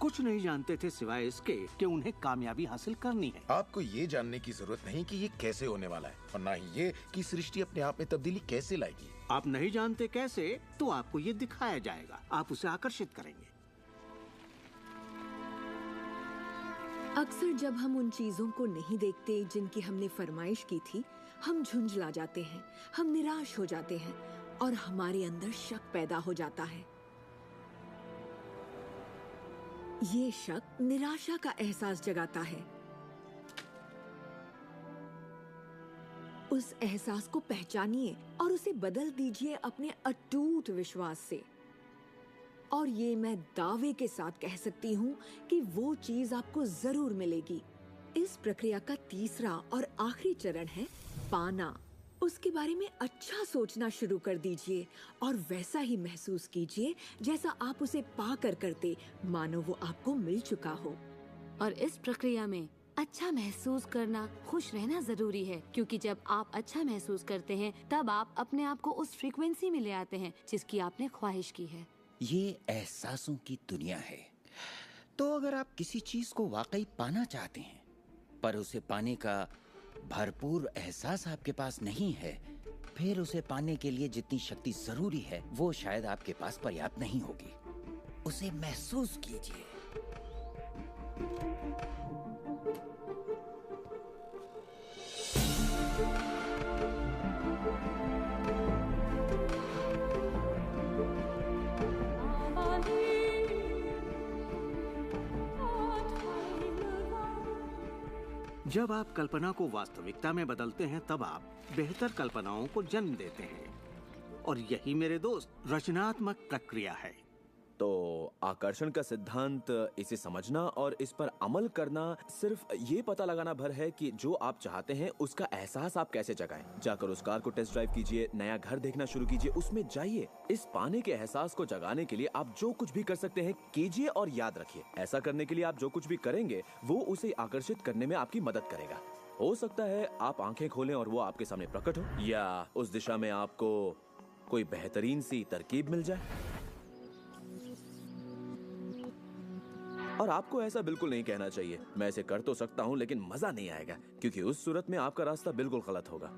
कुछ नहीं जानते थे सिवाय इसके कि उन्हें कामयाबी हासिल करनी है। आपको ये जानने की जरूरत नहीं कि ये कैसे होने वाला है और ना ही ये कि सृष्टि अपने आप में तब्दीली कैसे लाएगी। आप नहीं जानते कैसे, तो आपको ये दिखाया जाएगा। आप उसे आकर्षित करेंगे। अक्सर जब हम उन चीजों को नहीं देखते जिनकी हमने फरमाइश की थी, हम झुंझला जाते हैं, हम निराश हो जाते हैं और हमारे अंदर शक पैदा हो जाता है। ये शक निराशा का एहसास जगाता है। उस एहसास को पहचानिए और उसे बदल दीजिए अपने अटूट विश्वास से। और ये मैं दावे के साथ कह सकती हूँ कि वो चीज आपको जरूर मिलेगी। इस प्रक्रिया का तीसरा और आखिरी चरण है पाना। उसके बारे में अच्छा सोचना शुरू कर दीजिए और वैसा ही महसूस कीजिए जैसा आप उसे पाकर करते, मानो वो आपको मिल चुका हो। और इस प्रक्रिया में अच्छा महसूस करना, खुश रहना जरूरी है, क्योंकि जब आप अच्छा महसूस करते हैं तब आप अपने आप को उस फ्रीक्वेंसी में ले आते हैं जिसकी आपने ख्वाहिश की है। ये एहसासों की दुनिया है। तो अगर आप किसी चीज को वाकई पाना चाहते हैं पर उसे पाने का भरपूर एहसास आपके पास नहीं है, फिर उसे पाने के लिए जितनी शक्ति जरूरी है वो शायद आपके पास पर्याप्त नहीं होगी। उसे महसूस कीजिए। जब आप कल्पना को वास्तविकता में बदलते हैं तब आप बेहतर कल्पनाओं को जन्म देते हैं। और यही मेरे दोस्त रचनात्मक प्रक्रिया है। तो आकर्षण का सिद्धांत, इसे समझना और इस पर अमल करना सिर्फ ये पता लगाना भर है कि जो आप चाहते हैं उसका एहसास आप कैसे जगाएं। जाकर उस कार को टेस्ट ड्राइव कीजिए, नया घर देखना शुरू कीजिए, उसमें जाइए। इस पाने के एहसास को जगाने के लिए आप जो कुछ भी कर सकते हैं कीजिए और याद रखिए, ऐसा करने के लिए आप जो कुछ भी करेंगे वो उसे आकर्षित करने में आपकी मदद करेगा। हो सकता है आप आंखें खोलें और वो आपके सामने प्रकट हो, या उस दिशा में आपको कोई बेहतरीन सी तरकीब मिल जाए। और आपको ऐसा बिल्कुल नहीं कहना चाहिए, मैं इसे कर तो सकता हूँ लेकिन मजा नहीं आएगा, क्योंकि उस सूरत में आपका रास्ता बिल्कुल गलत होगा।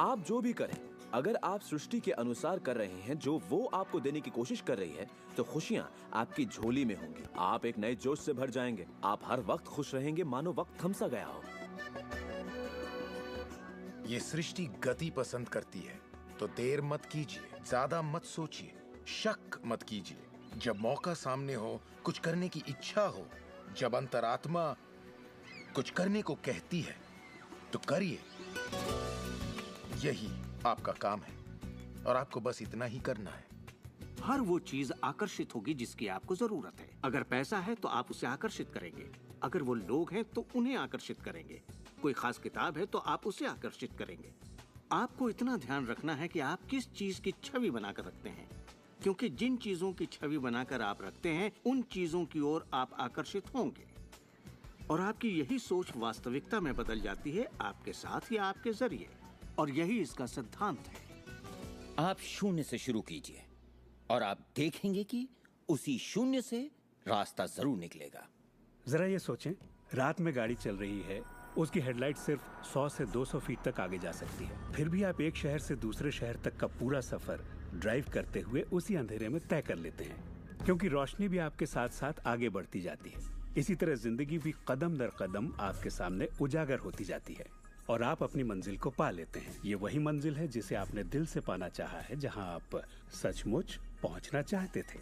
आप जो भी करें, अगर आप सृष्टि के अनुसार कर रहे हैं जो वो आपको देने की कोशिश कर रही है, तो खुशियाँ आपकी झोली में होंगी। आप एक नए जोश से भर जाएंगे। आप हर वक्त खुश रहेंगे मानो वक्त थम सा गया हो। ये सृष्टि गति पसंद करती है, तो देर मत कीजिए, ज्यादा मत सोचिए, शक मत कीजिए। जब मौका सामने हो, कुछ करने की इच्छा हो, जब अंतरात्मा कुछ करने को कहती है तो करिए। यही आपका काम है और आपको बस इतना ही करना है। हर वो चीज आकर्षित होगी जिसकी आपको जरूरत है। अगर पैसा है तो आप उसे आकर्षित करेंगे, अगर वो लोग हैं तो उन्हें आकर्षित करेंगे, कोई खास किताब है तो आप उसे आकर्षित करेंगे। आपको इतना ध्यान रखना है कि आप किस चीज की छवि बनाकर रखते हैं, क्योंकि जिन चीजों की छवि बनाकर आप रखते हैं उन चीजों की ओर आप आकर्षित होंगे। और आपकी यही सोच वास्तविकता में बदल जाती है, आपके साथ या आपके जरिए। और यही इसका सिद्धांत है। आप शून्य से शुरू कीजिए और आप देखेंगे कि उसी शून्य से रास्ता जरूर निकलेगा। जरा ये सोचें, रात में गाड़ी चल रही है, उसकी हेडलाइट सिर्फ 100 से 200 फीट तक आगे जा सकती है, फिर भी आप एक शहर से दूसरे शहर तक का पूरा सफर ड्राइव करते हुए उसी अंधेरे में तय कर लेते हैं, क्योंकि रोशनी भी आपके साथ साथ आगे बढ़ती जाती है। इसी तरह जिंदगी भी कदम दर कदम आपके सामने उजागर होती जाती है और आप अपनी मंजिल को पा लेते हैं। ये वही मंजिल है जिसे आपने दिल से पाना चाहा है, जहां आप सचमुच पहुंचना चाहते थे।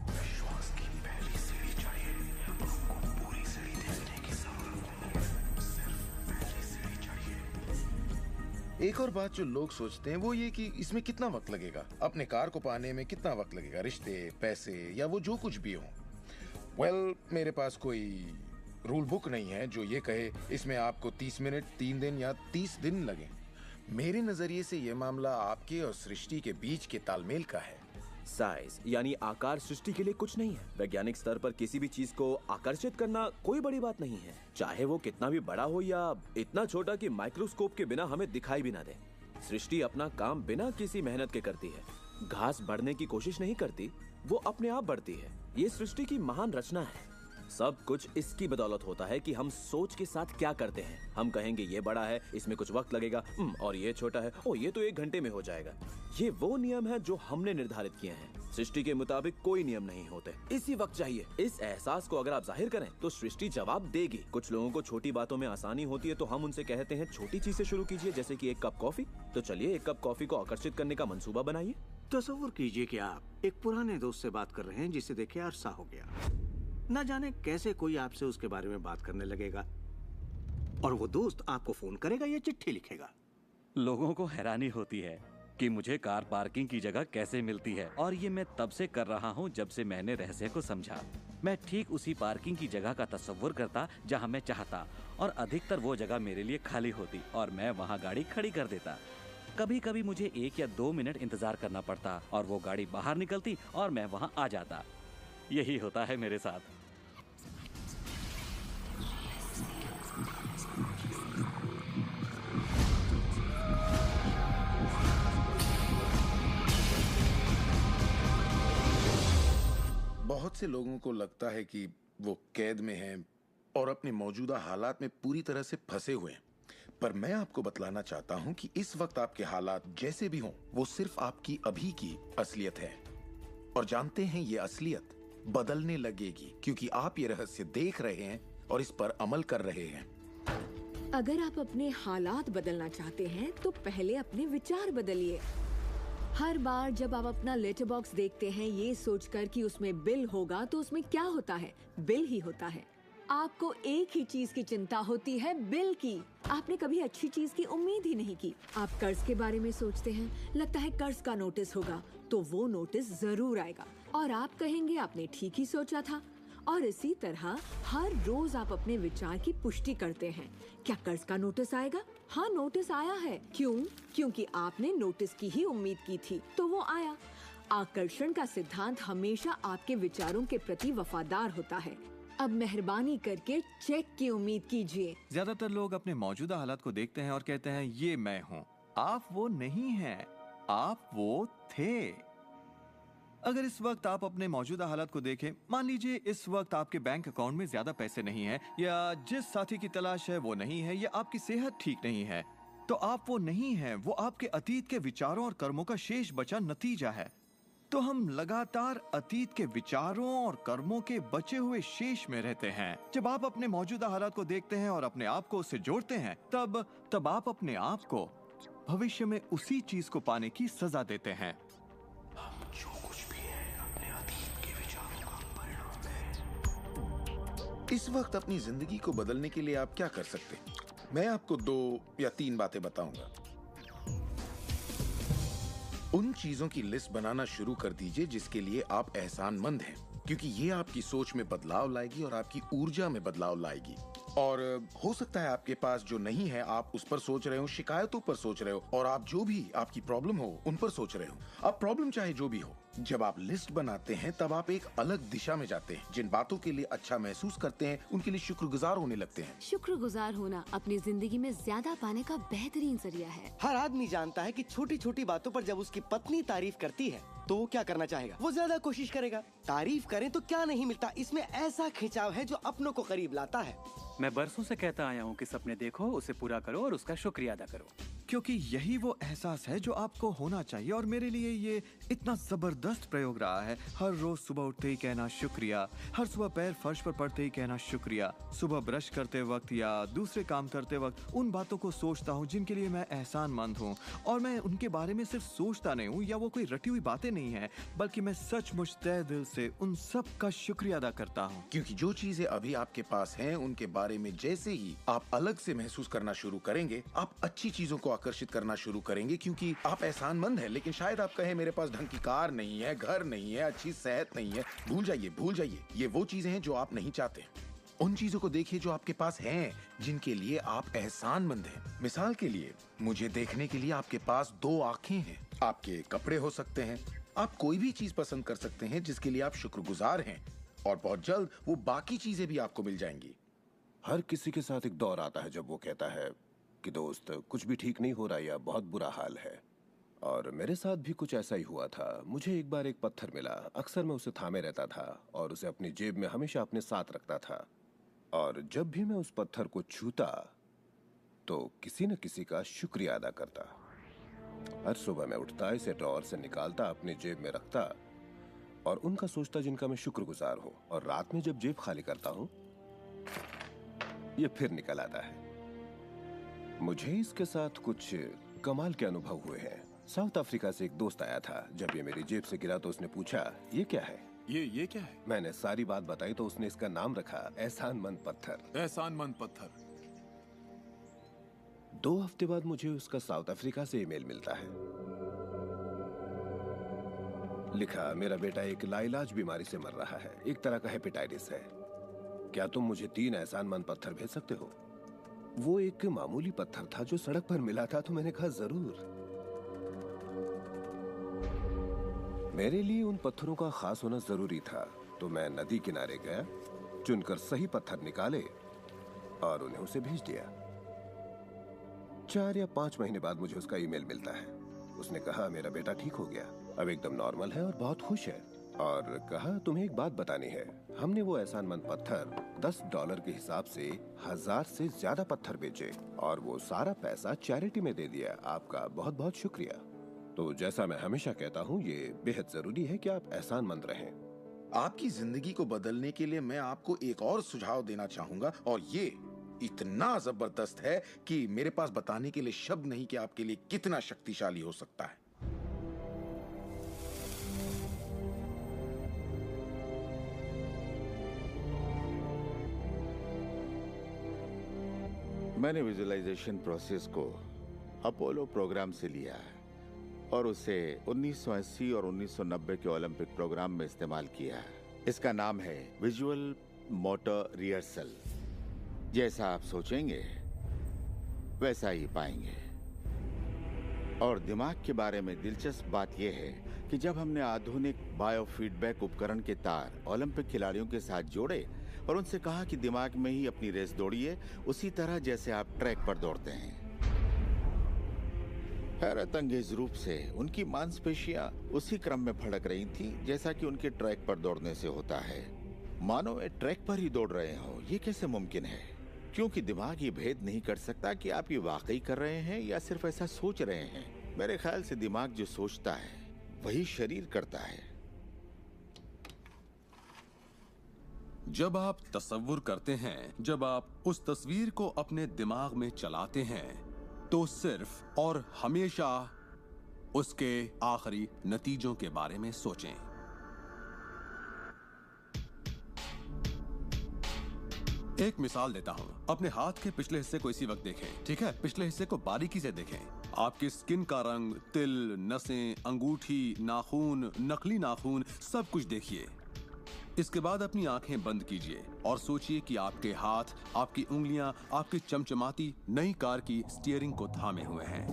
विश्वास की पहली सीढ़ी चाहिए। आपको पूरी सीढ़ी देखने की जरूरत नहीं है, सिर्फ पहली सीढ़ी चाहिए। एक और बात जो लोग सोचते हैं वो ये कि इसमें कितना वक्त लगेगा, अपने कार को पाने में कितना वक्त लगेगा, रिश्ते, पैसे या वो जो कुछ भी हो। वेल, मेरे पास कोई रूल बुक नहीं है जो ये कहे इसमें आपको 30 मिनट, 3 दिन या 30 दिन लगे। मेरे नजरिए से ये मामला आपके और सृष्टि के बीच के तालमेल का है। साइज यानी आकार सृष्टि के लिए कुछ नहीं है। वैज्ञानिक स्तर पर किसी भी चीज को आकर्षित करना कोई बड़ी बात नहीं है, चाहे वो कितना भी बड़ा हो या इतना छोटा कि माइक्रोस्कोप के बिना हमें दिखाई भी ना दे। सृष्टि अपना काम बिना किसी मेहनत के करती है। घास बढ़ने की कोशिश नहीं करती, वो अपने आप बढ़ती है। ये सृष्टि की महान रचना है। सब कुछ इसकी बदौलत होता है कि हम सोच के साथ क्या करते हैं। हम कहेंगे ये बड़ा है, इसमें कुछ वक्त लगेगा, और ये छोटा है, ओ ये तो 1 घंटे में हो जाएगा। ये वो नियम है जो हमने निर्धारित किए हैं। सृष्टि के मुताबिक कोई नियम नहीं होते, इसी वक्त चाहिए। इस एहसास को अगर आप जाहिर करें तो सृष्टि जवाब देगी। कुछ लोगों को छोटी बातों में आसानी होती है तो हम उनसे कहते हैं छोटी चीज से शुरू कीजिए, जैसे कि 1 कप कॉफी। तो चलिए 1 कप कॉफी को आकर्षित करने का मंसूबा बनाइए। तस्वीर कीजिए कि आप एक पुराने दोस्त से बात कर रहे हैं जिसे देखे अरसा हो गया। न जाने कैसे कोई आपसे उसके बारे में बात करने लगेगा और वो दोस्त आपको फोन करेगा या चिट्ठी लिखेगा। लोगों को हैरानी होती है कि मुझे कार पार्किंग की जगह कैसे मिलती है, और ये मैं तब से कर रहा हूँ जब से मैंने रहस्य को समझा। मैं ठीक उसी पार्किंग की जगह का तस्वुर करता जहाँ मैं चाहता, और अधिकतर वो जगह मेरे लिए खाली होती और मैं वहाँ गाड़ी खड़ी कर देता। कभी कभी मुझे 1 या 2 मिनट इंतजार करना पड़ता और वो गाड़ी बाहर निकलती और मैं वहाँ आ जाता। यही होता है मेरे साथ। बहुत से लोगों को लगता है कि वो कैद में हैं और अपने मौजूदा हालात में पूरी तरह से फंसे हुए हैं, पर मैं आपको बतलाना चाहता हूं कि इस वक्त आपके हालात जैसे भी हों, वो सिर्फ आपकी अभी की असलियत है। और जानते हैं ये असलियत बदलने लगेगी क्योंकि आप ये रहस्य देख रहे हैं और इस पर अमल कर रहे हैं। अगर आप अपने हालात बदलना चाहते हैं तो पहले अपने विचार बदलिए। हर बार जब आप अपना लेटर बॉक्स देखते हैं ये सोचकर कि उसमें बिल होगा तो उसमें क्या होता है, बिल ही होता है। आपको एक ही चीज की चिंता होती है, बिल की। आपने कभी अच्छी चीज की उम्मीद ही नहीं की। आप कर्ज के बारे में सोचते हैं, लगता है कर्ज का नोटिस होगा, तो वो नोटिस जरूर आएगा और आप कहेंगे आपने ठीक ही सोचा था। और इसी तरह हर रोज आप अपने विचार की पुष्टि करते हैं। क्या कर्ज का नोटिस आएगा? हाँ, नोटिस आया है। क्यों? क्योंकि आपने नोटिस की ही उम्मीद की थी, तो वो आया। आकर्षण का सिद्धांत हमेशा आपके विचारों के प्रति वफादार होता है। अब मेहरबानी करके चेक की उम्मीद कीजिए। ज्यादातर लोग अपने मौजूदा हालात को देखते हैं और कहते हैं ये मैं हूँ। आप वो नहीं हैं, आप वो थे। अगर इस वक्त आप अपने मौजूदा हालात को देखें, मान लीजिए इस वक्त आपके बैंक अकाउंट में ज्यादा पैसे नहीं हैं, या जिस साथी की तलाश है वो नहीं है, या आपकी सेहत ठीक नहीं है, तो आप वो नहीं हैं। वो आपके अतीत के विचारों और कर्मों का शेष बचा नतीजा है। तो हम लगातार अतीत के विचारों और कर्मों के बचे हुए शेष में रहते हैं। जब आप अपने मौजूदा हालात को देखते हैं और अपने आप को उससे जोड़ते हैं, तब आप अपने आप को भविष्य में उसी चीज को पाने की सजा देते हैं। हम जो कुछ भी है अपने अतीत के विचारों का परिणाम है। इस वक्त अपनी जिंदगी को बदलने के लिए आप क्या कर सकते हैं? मैं आपको 2 या 3 बातें बताऊंगा। उन चीजों की लिस्ट बनाना शुरू कर दीजिए जिसके लिए आप एहसानमंद हैं, क्योंकि ये आपकी सोच में बदलाव लाएगी और आपकी ऊर्जा में बदलाव लाएगी। और हो सकता है आपके पास जो नहीं है आप उस पर सोच रहे हो, शिकायतों पर सोच रहे हो, और आप जो भी आपकी प्रॉब्लम हो उन पर सोच रहे हो। अब प्रॉब्लम चाहे जो भी हो, जब आप लिस्ट बनाते हैं तब आप एक अलग दिशा में जाते हैं। जिन बातों के लिए अच्छा महसूस करते हैं उनके लिए शुक्रगुजार होने लगते हैं। शुक्रगुजार होना अपनी जिंदगी में ज्यादा पाने का बेहतरीन जरिया है। हर आदमी जानता है कि छोटी छोटी बातों पर जब उसकी पत्नी तारीफ करती है तो वो क्या करना चाहेगा? वो ज्यादा कोशिश करेगा। तारीफ करें तो क्या नहीं मिलता, इसमें ऐसा खिंचाव है जो अपनों को करीब लाता है। मैं बरसों से कहता आया हूँ कि सपने देखो, उसे पूरा करो और उसका शुक्रिया अदा करो। क्योंकि यही वो एहसास है जो आपको होना चाहिए, और मेरे लिए ये इतना जबरदस्त प्रयोग रहा है। हर रोज सुबह उठते ही कहना शुक्रिया, हर सुबह पैर फर्श पर पड़ते ही कहना शुक्रिया, सुबह ब्रश करते वक्त या दूसरे काम करते वक्त उन बातों को सोचता हूँ जिनके लिए मैं एहसानमंद हूँ, और मैं उनके बारे में सिर्फ सोचता नहीं हूँ या वो कोई रटी हुई बातें नहीं है, बल्कि मैं सचमुच तहे दिल से उन सब का शुक्रिया अदा करता हूँ। क्योंकि जो चीजें अभी आपके पास हैं, उनके बारे में जैसे ही आप अलग से महसूस करना शुरू करेंगे, आप अच्छी चीजों को आकर्षित करना शुरू करेंगे, क्योंकि आप एहसानमंद हैं। लेकिन शायद आप कहें मेरे पास ढंग की कार नहीं है, घर नहीं है, अच्छी सेहत नहीं है। भूल जाइए, ये वो चीजें हैं जो आप नहीं चाहते। उन चीजों को देखिए जो आपके पास हैं, जिनके लिए आप एहसानमंद हैं। मिसाल के लिए, मुझे देखने के लिए आपके पास 2 आंखें हैं, आपके कपड़े हो सकते हैं, आप कोई भी चीज पसंद कर सकते हैं जिसके लिए आप शुक्रगुजार हैं, और बहुत जल्द वो बाकी चीजें भी आपको मिल जाएंगी। हर किसी के साथ एक दौर आता है जब वो कहता है कि दोस्त कुछ भी ठीक नहीं हो रहा या बहुत बुरा हाल है, और मेरे साथ भी कुछ ऐसा ही हुआ था। मुझे एक बार एक पत्थर मिला, अक्सर मैं उसे थामे रहता था और उसे अपनी जेब में हमेशा अपने साथ रखता था, और जब भी मैं उस पत्थर को छूता तो किसी न किसी का शुक्रिया अदा करता। हर सुबह मैं उठता, इसे ड्रॉअर से निकालता, अपनी जेब में रखता और उनका सोचता जिनका मैं शुक्रगुजार हूँ, और रात में जब जेब खाली करता हूँ ये फिर निकल आता है। मुझे इसके साथ कुछ कमाल के अनुभव हुए हैं। साउथ अफ्रीका से एक दोस्त आया था। जब ये मेरी जेब से गिरा तो उसने पूछा, ये क्या है? ये क्या है? मैंने सारी बात बताई तो उसने इसका नाम रखा एहसानमंद पत्थर। एहसानमंद पत्थर। 2 हफ्ते बाद मुझे उसका साउथ अफ्रीका से ईमेल मिलता है। लिखा, मेरा बेटा एक लाइलाज बीमारी से मर रहा है, एक तरह का हेपेटाइटिस है। क्या तुम मुझे 3 एहसानमंद पत्थर भेज सकते हो? वो एक मामूली पत्थर था जो सड़क पर मिला था, तो मैंने कहा जरूर। मेरे लिए उन पत्थरों का खास होना जरूरी था, तो मैं नदी किनारे गया, चुनकर सही पत्थर निकाले और उन्हें उसे भेज दिया। 4 या 5 महीने बाद मुझे उसका ईमेल मिलता है। उसने कहा मेरा बेटा ठीक हो गया, अब एकदम नॉर्मल है और बहुत खुश है, और कहा तुम्हें एक बात बतानी है। हमने वो एहसानमंद पत्थर $10 के हिसाब से 1000 से ज्यादा पत्थर बेचे और वो सारा पैसा चैरिटी में दे दिया। आपका बहुत बहुत शुक्रिया। तो जैसा मैं हमेशा कहता हूँ, ये बेहद जरूरी है कि आप एहसानमंद रहें। आपकी जिंदगी को बदलने के लिए मैं आपको एक और सुझाव देना चाहूंगा, और ये इतना जबरदस्त है कि मेरे पास बताने के लिए शब्द नहीं कि आपके लिए कितना शक्तिशाली हो सकता है। मैंने विजुअलाइजेशन प्रोसेस को अपोलो प्रोग्राम से लिया है और उसे 1980 और 1990 के ओलंपिक प्रोग्राम में इस्तेमाल किया है। इसका नाम है विजुअल मोटर रिहर्सल। जैसा आप सोचेंगे वैसा ही पाएंगे। और दिमाग के बारे में दिलचस्प बात यह है कि जब हमने आधुनिक बायोफीडबैक उपकरण के तार ओलंपिक खिलाड़ियों के साथ जोड़े और उनसे कहा कि दिमाग में ही अपनी रेस दौड़िए, उसी तरह जैसे आप ट्रैक पर दौड़ते हैं। हैरत अंगेज रूप से उनकी मांसपेशियां उसी क्रम में फड़क रही थी जैसा कि उनके ट्रैक पर दौड़ने से होता है, मानो वे ट्रैक पर ही दौड़ रहे हो। ये कैसे मुमकिन है? क्योंकि दिमाग ये भेद नहीं कर सकता कि आप ये वाकई कर रहे हैं या सिर्फ ऐसा सोच रहे हैं। मेरे ख्याल से दिमाग जो सोचता है वही शरीर करता है। जब आप तसव्वुर करते हैं, जब आप उस तस्वीर को अपने दिमाग में चलाते हैं, तो सिर्फ और हमेशा उसके आखिरी नतीजों के बारे में सोचें। एक मिसाल देता हूं। अपने हाथ के पिछले हिस्से को इसी वक्त देखें, ठीक है? पिछले हिस्से को बारीकी से देखें। आपकी स्किन का रंग, तिल, नसें, अंगूठी, नाखून, नकली नाखून, सब कुछ देखिए। इसके बाद अपनी आंखें बंद कीजिए और सोचिए कि आपके हाथ, आपकी उंगलियां, आपकी चमचमाती नई कार की स्टीयरिंग को थामे हुए हैं।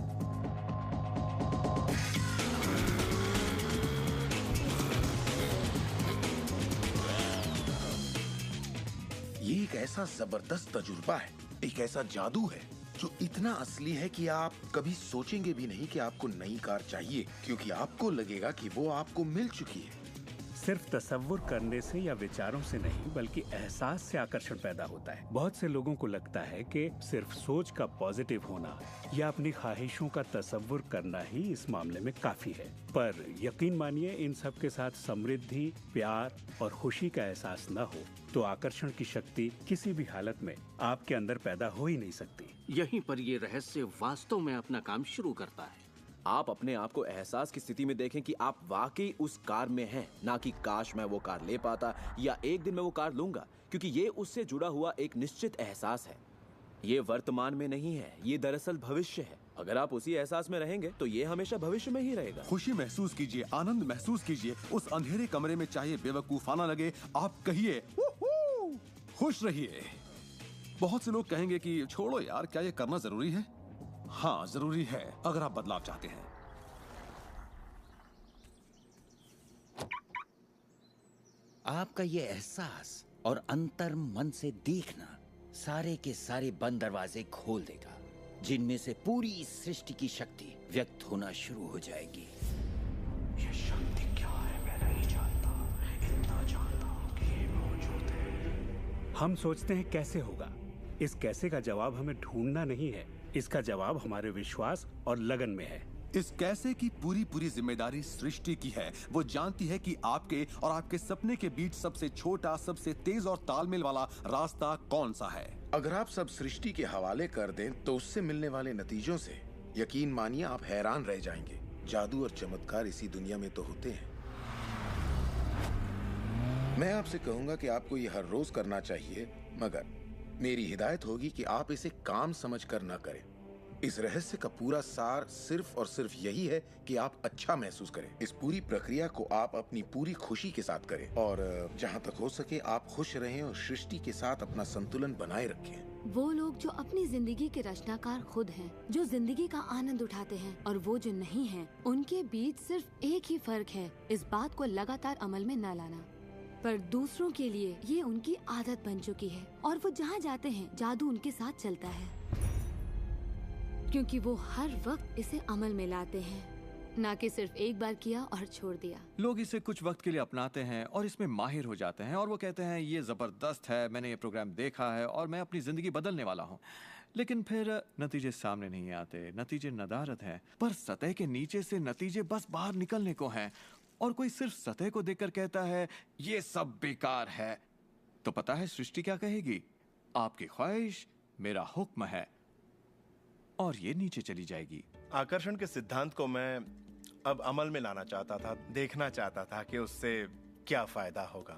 ये एक ऐसा जबरदस्त तजुर्बा है, एक ऐसा जादू है जो इतना असली है कि आप कभी सोचेंगे भी नहीं कि आपको नई कार चाहिए, क्योंकि आपको लगेगा कि वो आपको मिल चुकी है। सिर्फ तसव्वुर करने से या विचारों से नहीं बल्कि एहसास से आकर्षण पैदा होता है। बहुत से लोगों को लगता है कि सिर्फ सोच का पॉजिटिव होना या अपनी ख्वाहिशों का तसव्वुर करना ही इस मामले में काफी है, पर यकीन मानिए इन सब के साथ समृद्धि, प्यार और खुशी का एहसास न हो तो आकर्षण की शक्ति किसी भी हालत में आपके अंदर पैदा हो ही नहीं सकती। यहीं पर ये रहस्य वास्तव में अपना काम शुरू करता है। आप अपने आप को एहसास की स्थिति में देखें कि आप वाकई उस कार में हैं, ना कि काश मैं वो कार ले पाता या एक दिन मैं वो कार लूंगा, क्योंकि ये उससे जुड़ा हुआ एक निश्चित एहसास है। ये वर्तमान में नहीं है, ये दरअसल भविष्य है। अगर आप उसी एहसास में रहेंगे तो ये हमेशा भविष्य में ही रहेगा। खुशी महसूस कीजिए, आनंद महसूस कीजिए। उस अंधेरे कमरे में चाहे बेवकूफाना लगे, आप कहिए खुश रहिए। बहुत से लोग कहेंगे कि छोड़ो यार, क्या ये करना जरूरी है? हाँ, जरूरी है अगर आप बदलाव चाहते हैं। आपका ये एहसास और अंतर मन से देखना सारे के सारे बंद दरवाजे खोल देगा, जिनमें से पूरी सृष्टि की शक्ति व्यक्त होना शुरू हो जाएगी। ये शक्ति क्या है मैं नहीं जानता, इतना जानता हूँ कि ये मौजूद है। हम सोचते हैं कैसे होगा। इस कैसे का जवाब हमें ढूंढना नहीं है, इसका जवाब हमारे विश्वास और लगन में है। इस कैसे की पूरी जिम्मेदारी सृष्टि की है। वो जानती है कि आपके और आपके सपने के बीच सबसे छोटा, सबसे तेज और तालमेल वाला रास्ता कौन सा है। अगर आप सब सृष्टि के हवाले कर दें तो उससे मिलने वाले नतीजों से यकीन मानिए आप हैरान रह जाएंगे। जादू और चमत्कार इसी दुनिया में तो होते हैं। मैं आपसे कहूंगा कि आपको ये हर रोज करना चाहिए, मगर मेरी हिदायत होगी कि आप इसे काम समझकर न करें। इस रहस्य का पूरा सार सिर्फ और सिर्फ यही है कि आप अच्छा महसूस करें। इस पूरी प्रक्रिया को आप अपनी पूरी खुशी के साथ करें और जहां तक हो सके आप खुश रहें और सृष्टि के साथ अपना संतुलन बनाए रखें। वो लोग जो अपनी जिंदगी के रचनाकार खुद हैं, जो जिंदगी का आनंद उठाते हैं, और वो जो नहीं हैं, उनके बीच सिर्फ एक ही फर्क है, इस बात को लगातार अमल में न लाना। पर दूसरों के लिए ये उनकी आदत बन चुकी है और वो जहाँ जाते हैं जादू उनके साथ चलता है, क्योंकि वो हर वक्त इसे अमल में लाते हैं, ना कि सिर्फ एक बार किया और छोड़ दिया। लोग इसे कुछ वक्त के लिए अपनाते हैं और इसमें माहिर हो जाते हैं और वो कहते हैं ये जबरदस्त है, मैंने ये प्रोग्राम देखा है और मैं अपनी जिंदगी बदलने वाला हूँ। लेकिन फिर नतीजे सामने नहीं आते, नतीजे नदारद हैं। पर सतह के नीचे से नतीजे बस बाहर निकलने को हैं और कोई सिर्फ सतह को देखकर कहता है ये सब बेकार है, तो पता है सृष्टि क्या कहेगी? आपकी ख्वाहिश मेरा हुक्म है, और ये नीचे चली जाएगी। आकर्षण के सिद्धांत को मैं अब अमल में लाना चाहता था, देखना चाहता था कि उससे क्या फायदा होगा।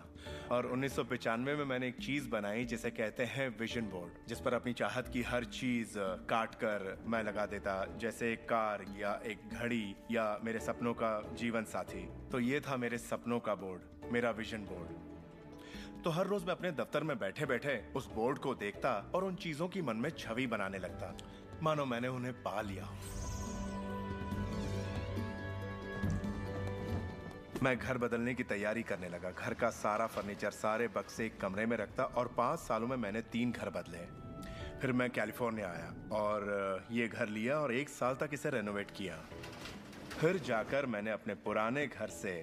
और 1995 में मैंने एक चीज बनाई जिसे कहते हैं विजन बोर्ड, जिस पर अपनी चाहत की हर चीज काट कर मैं लगा देता, जैसे एक कार या एक घड़ी या मेरे सपनों का जीवन साथी। तो ये था मेरे सपनों का बोर्ड, मेरा विजन बोर्ड। तो हर रोज मैं अपने दफ्तर में बैठे बैठे उस बोर्ड को देखता और उन चीजों की मन में छवि बनाने लगता, मानो मैंने उन्हें पा लिया। मैं घर बदलने की तैयारी करने लगा। घर का सारा फर्नीचर, सारे बक्से एक कमरे में रखता और 5 सालों में मैंने 3 घर बदले। फिर मैं कैलिफोर्निया आया और ये घर लिया और 1 साल तक इसे रेनोवेट किया। फिर जाकर मैंने अपने पुराने घर से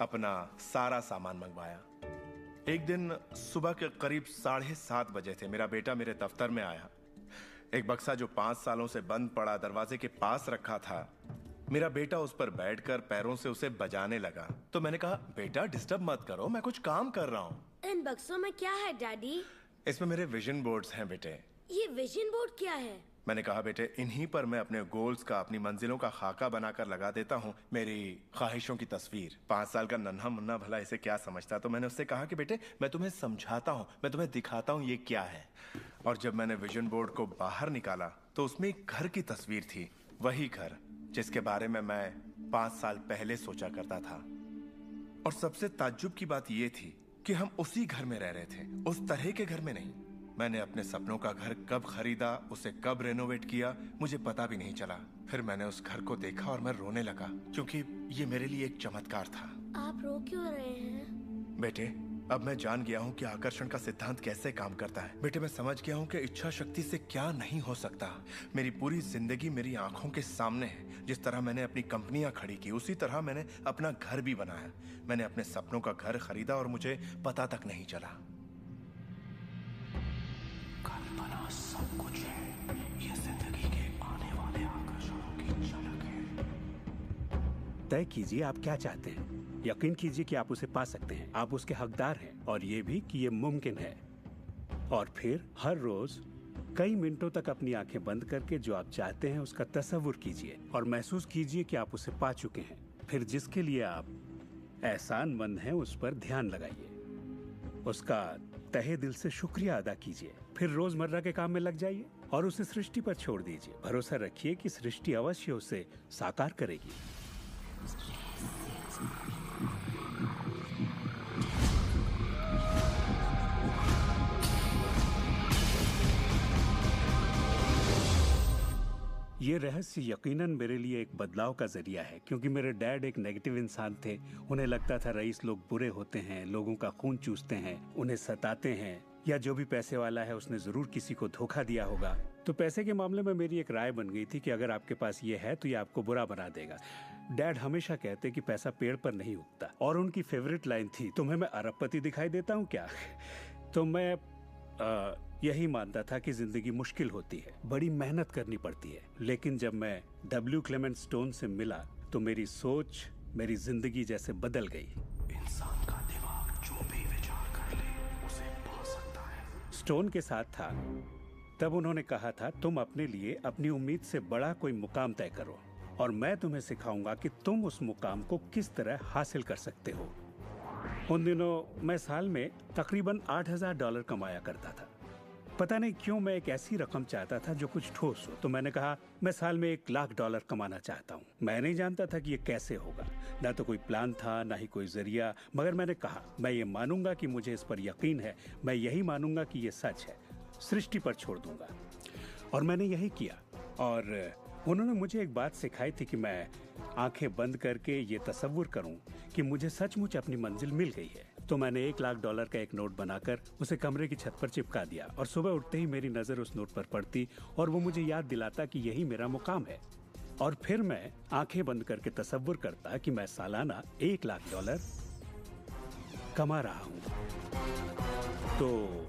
अपना सारा सामान मंगवाया। एक दिन सुबह के करीब 7:30 बजे थे। मेरा बेटा मेरे दफ्तर में आया। एक बक्सा जो 5 सालों से बंद पड़ा दरवाजे के पास रखा था, मेरा बेटा उस पर बैठकर पैरों से उसे बजाने लगा। तो मैंने कहा, बेटा डिस्टर्ब मत करो, मैं कुछ काम कर रहा हूँ। इन बक्सों में क्या है डैडी? इसमें मेरे विजन बोर्ड्स हैं बेटे। ये विजन बोर्ड क्या है? मैंने कहा, बेटे इन्हीं पर मैं अपने गोल्स का, अपनी मंजिलों का खाका बनाकर लगा देता हूँ, मेरी ख्वाहिशों की तस्वीर। 5 साल का नन्हा मुन्ना भला इसे क्या समझता। तो मैंने उससे कहा कि बेटे मैं तुम्हें समझाता हूँ, मैं तुम्हें दिखाता हूँ ये क्या है। और जब मैंने विजन बोर्ड को बाहर निकाला तो उसमें एक घर की तस्वीर थी, वही घर जिसके बारे में मैं 5 साल पहले सोचा करता था। और सबसे ताज्जुब की बात यह थी कि हम उसी घर में रह रहे थे, उस तरह के घर में नहीं। मैंने अपने सपनों का घर कब खरीदा, उसे कब रेनोवेट किया, मुझे पता भी नहीं चला। फिर मैंने उस घर को देखा और मैं रोने लगा, क्योंकि ये मेरे लिए एक चमत्कार था। आप रो क्यों रहे हैं? बेटे अब मैं जान गया हूँ कि आकर्षण का सिद्धांत कैसे काम करता है। बेटे, मैं समझ गया हूँ कि इच्छा शक्ति से क्या नहीं हो सकता। मेरी पूरी जिंदगी मेरी आंखों के सामने है। जिस तरह मैंने अपनी कंपनियां खड़ी की, उसी तरह मैंने अपना घर भी बनाया। मैंने अपने सपनों का घर खरीदा और मुझे पता तक नहीं चला। कल्पना सब कुछ है। ये जिंदगी के आने वाले आकर्षणों की झलक है। तय कीजिए आप क्या चाहते हैं। यकीन कीजिए कि आप उसे पा सकते हैं। आप उसके हकदार हैं और ये भी कि ये मुमकिन है। और फिर हर रोज कई मिनटों तक अपनी आंखें बंद करके जो आप चाहते हैं उसका तसव्वुर कीजिए और महसूस कीजिए कि आप उसे पा चुके हैं। फिर जिसके लिए आप एहसानमंद हैं उस पर ध्यान लगाइए, उसका तहे दिल से शुक्रिया अदा कीजिए। फिर रोजमर्रा के काम में लग जाइए और उसे सृष्टि पर छोड़ दीजिए। भरोसा रखिए कि सृष्टि अवश्य उसे साकार करेगी। ये रहस्य यकीनन मेरे लिए एक बदलाव का जरिया है, क्योंकि मेरे डैड एक नेगेटिव इंसान थे। उन्हें लगता था रईस लोग बुरे होते हैं, लोगों का खून चूसते हैं, उन्हें सताते हैं, या जो भी पैसे वाला है उसने जरूर किसी को धोखा दिया होगा। तो पैसे के मामले में मेरी एक राय बन गई थी कि अगर आपके पास ये है तो ये आपको बुरा बना देगा। डैड हमेशा कहते कि पैसा पेड़ पर नहीं उगता, और उनकी फेवरेट लाइन थी, तुम्हें मैं अरबपति दिखाई देता हूँ क्या? तो मैं यही मानता था कि जिंदगी मुश्किल होती है, बड़ी मेहनत करनी पड़ती है। लेकिन जब मैं डब्ल्यू क्लेमेंट स्टोन से मिला तो मेरी सोच, मेरी जिंदगी जैसे बदल गई। इंसान का दिमाग जो भी विचार कर ले उसे पा सकता है। स्टोन के साथ था तब उन्होंने कहा था, तुम अपने लिए अपनी उम्मीद से बड़ा कोई मुकाम तय करो और मैं तुम्हें सिखाऊंगा कि तुम उस मुकाम को किस तरह हासिल कर सकते हो। उन दिनों मैं साल में तकरीबन $8,000 कमाया करता था। पता नहीं क्यों मैं एक ऐसी रकम चाहता था जो कुछ ठोस हो। तो मैंने कहा मैं साल में $1,00,000 कमाना चाहता हूँ। मैं नहीं जानता था कि ये कैसे होगा, ना तो कोई प्लान था ना ही कोई जरिया, मगर मैंने कहा मैं ये मानूंगा कि मुझे इस पर यकीन है, मैं यही मानूंगा कि ये सच है, सृष्टि पर छोड़ दूंगा। और मैंने यही किया। और उन्होंने मुझे एक बात सिखाई थी कि मैं आंखें बंद करके ये तसव्वुर करूं कि मुझे सचमुच अपनी मंजिल मिल गई है। तो मैंने $1,00,000 का एक नोट बनाकर उसे कमरे की छत पर चिपका दिया और सुबह उठते ही मेरी नजर उस नोट पर पड़ती और वो मुझे याद दिलाता कि यही मेरा मुकाम है। और फिर मैं आंखें बंद करके तसव्वुर करता कि मैं सालाना $1,00,000 कमा रहा हूं। तो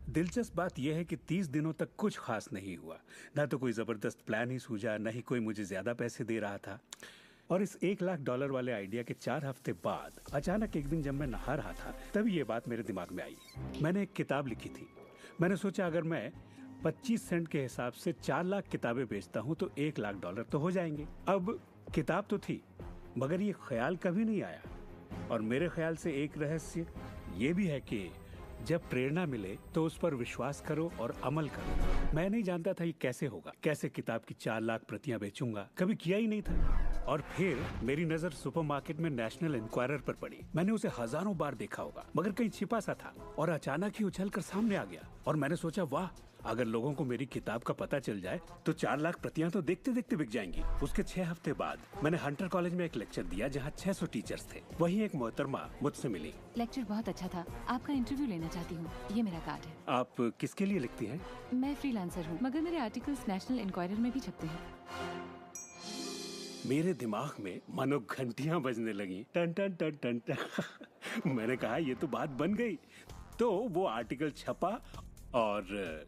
दिलचस्प बात यह है कि 30 दिनों तक कुछ खास नहीं हुआ। ना तो कोई जबरदस्त प्लान ही सूझा, ना ही कोई मुझे ज्यादा पैसे दे रहा था। और इस $1,00,000 वाले आइडिया के 4 हफ्ते बाद अचानक एक दिन जब मैं नहा रहा था तभी ये बात मेरे दिमाग में आई। मैंने एक किताब लिखी थी। मैंने सोचा अगर मैं 25 सेंट के हिसाब से 4 लाख किताबें बेचता हूँ तो $1,00,000 तो हो जाएंगे। अब किताब तो थी, मगर ये ख्याल कभी नहीं आया। और मेरे ख्याल से एक रहस्य ये भी है कि जब प्रेरणा मिले तो उस पर विश्वास करो और अमल करो। मैं नहीं जानता था ये कैसे होगा, कैसे किताब की 4 लाख प्रतियां बेचूंगा, कभी किया ही नहीं था। और फिर मेरी नजर सुपरमार्केट में नेशनल इंक्वायरर पर पड़ी। मैंने उसे हजारों बार देखा होगा, मगर कहीं छिपा सा था और अचानक ही उछलकर सामने आ गया। और मैंने सोचा वाह, अगर लोगों को मेरी किताब का पता चल जाए तो 4 लाख प्रतियां तो देखते देखते बिक जाएंगी। उसके 6 हफ्ते बाद मैंने हंटर कॉलेज में एक लेक्चर दिया जहां 600 टीचर्स थे। वहीं एक मोहतरमा मुझसे मिली। लेक्चर बहुत अच्छा था, आपका इंटरव्यू लेना चाहती हूँ, ये मेरा कार्ड है। आप किसके लिए लिखती हैं? मैं फ्रीलांसर हूँ, मगर मेरे आर्टिकल्स नेशनल इंक्वायरर में भी छपते हैं। मेरे दिमाग में मानो घंटियां बजने लगी, टन टन टन टन टन। मैंने कहा ये तो बात बन गई। तो वो आर्टिकल छपा और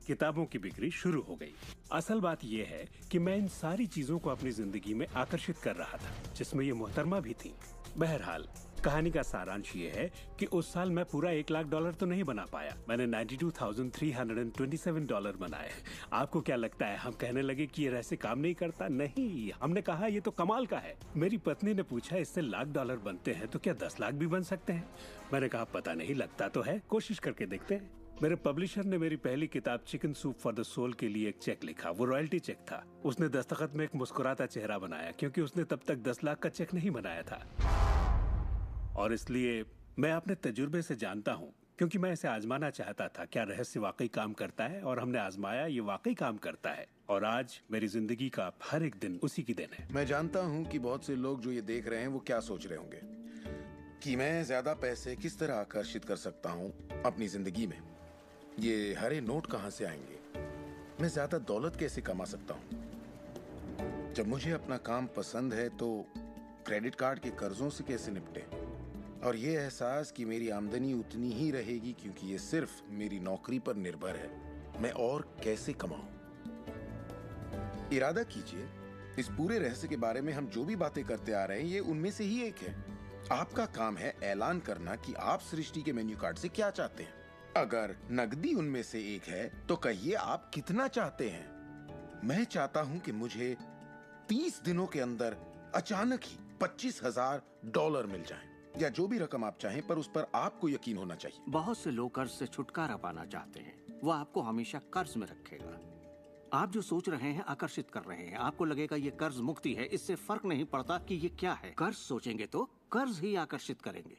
किताबों की बिक्री शुरू हो गई। असल बात यह है कि मैं इन सारी चीजों को अपनी जिंदगी में आकर्षित कर रहा था, जिसमें ये मोहतरमा भी थी। बहरहाल कहानी का सारांश ये है कि उस साल मैं पूरा $1,00,000 तो नहीं बना पाया। मैंने $92,327 बनाए। आपको क्या लगता है हम कहने लगे कि ये रहस्य काम नहीं करता? नहीं, हमने कहा ये तो कमाल का है। मेरी पत्नी ने पूछा इससे $1,00,000 बनते हैं तो क्या 10 लाख भी बन सकते हैं? मैंने कहा पता नहीं, लगता तो है, कोशिश करके देखते हैं। मेरे पब्लिशर ने मेरी पहली किताब chicken soup for the soul के लिए एक चेक लिखा। वो रॉयल्टी चेक था। उसने दस्तखत में एक मुस्कुराता चेहरा बनाया, क्योंकि उसने तब तक 10 लाख का चेक नहीं बनाया था। और इसलिए मैं अपने तजुर्बे से जानता हूँ, क्योंकि मैं इसे आजमाना चाहता था, क्या रहस्य वाकई काम करता है। और हमने आजमाया, ये वाकई काम करता है। और आज मेरी जिंदगी का हर एक दिन उसी की दिन है। मैं जानता हूँ कि बहुत से लोग जो ये देख रहे हैं वो क्या सोच रहे होंगे। कि मैं ज्यादा पैसे किस तरह आकर्षित कर सकता हूं अपनी जिंदगी में। ये हरे नोट कहां से आएंगे? मैं ज्यादा दौलत कैसे कमा सकता हूं? जब मुझे अपना काम पसंद है तो क्रेडिट कार्ड के कर्जों से कैसे निपटे? और ये एहसास कि मेरी आमदनी उतनी ही रहेगी क्योंकि ये सिर्फ मेरी नौकरी पर निर्भर है, मैं और कैसे कमाऊं? इरादा कीजिए, इस पूरे रहस्य के बारे में हम जो भी बातें करते आ रहे हैं ये उनमें से ही एक है। आपका काम है ऐलान करना कि आप सृष्टि के मेन्यू कार्ड से क्या चाहते हैं। अगर नकदी उनमें से एक है तो कहिए आप कितना चाहते हैं। मैं चाहता हूं कि मुझे 30 दिनों के अंदर अचानक ही $25,000 मिल जाएं, या जो भी रकम आप चाहें, पर उस पर आपको यकीन होना चाहिए। बहुत से लोग कर्ज से छुटकारा पाना चाहते हैं, वो आपको हमेशा कर्ज में रखेगा। आप जो सोच रहे हैं आकर्षित कर रहे हैं। आपको लगेगा ये कर्ज मुक्ति है, इससे फर्क नहीं पड़ता कि ये क्या है। कर्ज सोचेंगे तो कर्ज ही आकर्षित करेंगे।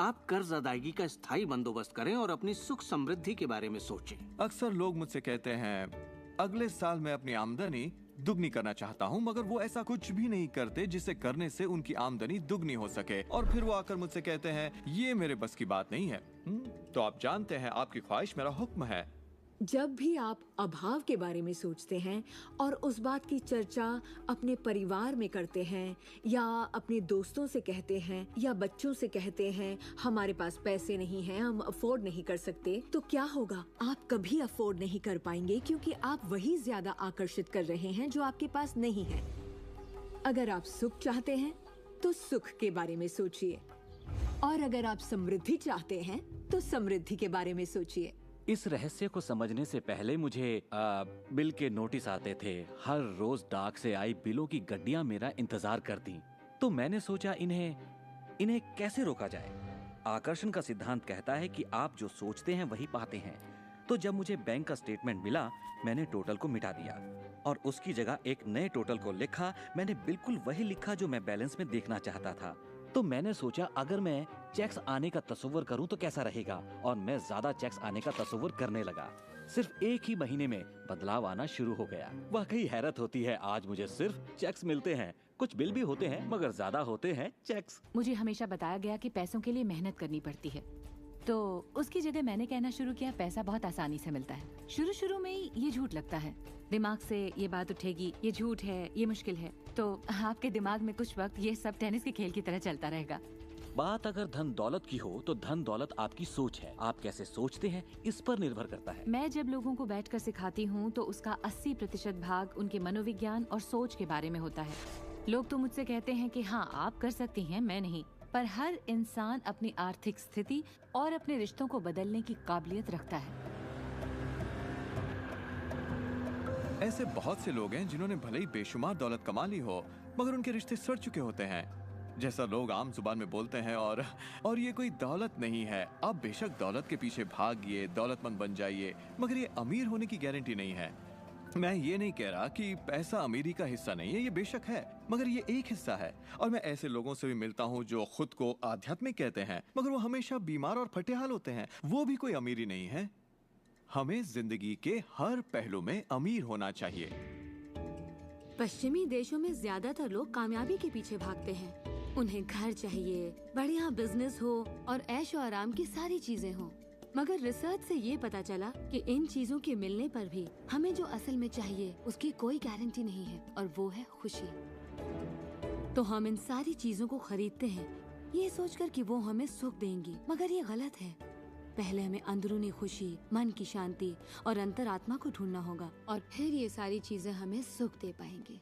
आप कर्ज अदायगी का स्थायी बंदोबस्त करें और अपनी सुख समृद्धि के बारे में सोचें। अक्सर लोग मुझसे कहते हैं अगले साल मैं अपनी आमदनी दुगनी करना चाहता हूं, मगर वो ऐसा कुछ भी नहीं करते जिसे करने से उनकी आमदनी दुगनी हो सके। और फिर वो आकर मुझसे कहते हैं ये मेरे बस की बात नहीं है। तो आप जानते हैं आपकी ख्वाहिश मेरा हुक्म है। जब भी आप अभाव के बारे में सोचते हैं और उस बात की चर्चा अपने परिवार में करते हैं या अपने दोस्तों से कहते हैं या बच्चों से कहते हैं हमारे पास पैसे नहीं हैं, हम अफोर्ड नहीं कर सकते, तो क्या होगा? आप कभी अफोर्ड नहीं कर पाएंगे क्योंकि आप वही ज्यादा आकर्षित कर रहे हैं जो आपके पास नहीं है। अगर आप सुख चाहते हैं तो सुख के बारे में सोचिए, और अगर आप समृद्धि चाहते हैं तो समृद्धि के बारे में सोचिए। इस रहस्य को समझने से पहले मुझे बिल के नोटिस आते थे। हर रोज डाक से आई बिलों की गड्डियां मेरा इंतजार करती। तो मैंने सोचा इन्हें कैसे रोका जाए। आकर्षण का सिद्धांत कहता है कि आप जो सोचते हैं वही पाते हैं। तो जब मुझे बैंक का स्टेटमेंट मिला, मैंने टोटल को मिटा दिया और उसकी जगह एक नए टोटल को लिखा। मैंने बिल्कुल वही लिखा जो मैं बैलेंस में देखना चाहता था। तो मैंने सोचा अगर मैं चेक्स आने का तस्वीर करूं तो कैसा रहेगा, और मैं ज्यादा चेक्स आने का तस्वीर करने लगा। सिर्फ एक ही महीने में बदलाव आना शुरू हो गया। वाकई हैरत होती है, आज मुझे सिर्फ चेक्स मिलते हैं। कुछ बिल भी होते हैं मगर ज्यादा होते हैं चेक्स। मुझे हमेशा बताया गया कि पैसों के लिए मेहनत करनी पड़ती है, तो उसकी जगह मैंने कहना शुरू किया पैसा बहुत आसानी से मिलता है। शुरू में ही ये झूठ लगता है, दिमाग से ये बात उठेगी ये झूठ है, ये मुश्किल है, तो आपके दिमाग में कुछ वक्त ये सब टेनिस के खेल की तरह चलता रहेगा। बात अगर धन दौलत की हो तो धन दौलत आपकी सोच है। आप कैसे सोचते हैं इस पर निर्भर करता है। मैं जब लोगों को बैठकर सिखाती हूँ तो उसका 80% भाग उनके मनोविज्ञान और सोच के बारे में होता है। लोग तो मुझसे कहते हैं कि हाँ आप कर सकती हैं, मैं नहीं। पर हर इंसान अपनी आर्थिक स्थिति और अपने रिश्तों को बदलने की काबिलियत रखता है। ऐसे बहुत से लोग हैं जिन्होंने भले ही बेशुमार दौलत कमा ली हो मगर उनके रिश्ते सड़ चुके होते हैं, जैसा लोग आम जुबान में बोलते हैं। और ये कोई दौलत नहीं है। आप बेशक दौलत के पीछे भागिए, दौलतमंद बन जाइए, मगर ये अमीर होने की गारंटी नहीं है। मैं ये नहीं कह रहा कि पैसा अमीरी का हिस्सा नहीं है, ये बेशक है, मगर ये एक हिस्सा है। और मैं ऐसे लोगों से भी मिलता हूँ जो खुद को आध्यात्मिक कहते हैं मगर वो हमेशा बीमार और फटेहाल होते हैं। वो भी कोई अमीरी नहीं है। हमें जिंदगी के हर पहलू में अमीर होना चाहिए। पश्चिमी देशों में ज्यादातर लोग कामयाबी के पीछे भागते हैं। उन्हें घर चाहिए, बढ़िया बिजनेस हो और ऐशो आराम की सारी चीजें हो। मगर रिसर्च से ये पता चला कि इन चीजों के मिलने पर भी हमें जो असल में चाहिए उसकी कोई गारंटी नहीं है, और वो है खुशी। तो हम इन सारी चीजों को खरीदते हैं ये सोचकर कि वो हमें सुख देंगी, मगर ये गलत है। पहले हमें अंदरूनी खुशी, मन की शांति और अंतरात्मा को ढूंढना होगा, और फिर ये सारी चीजें हमें सुख दे पाएंगी।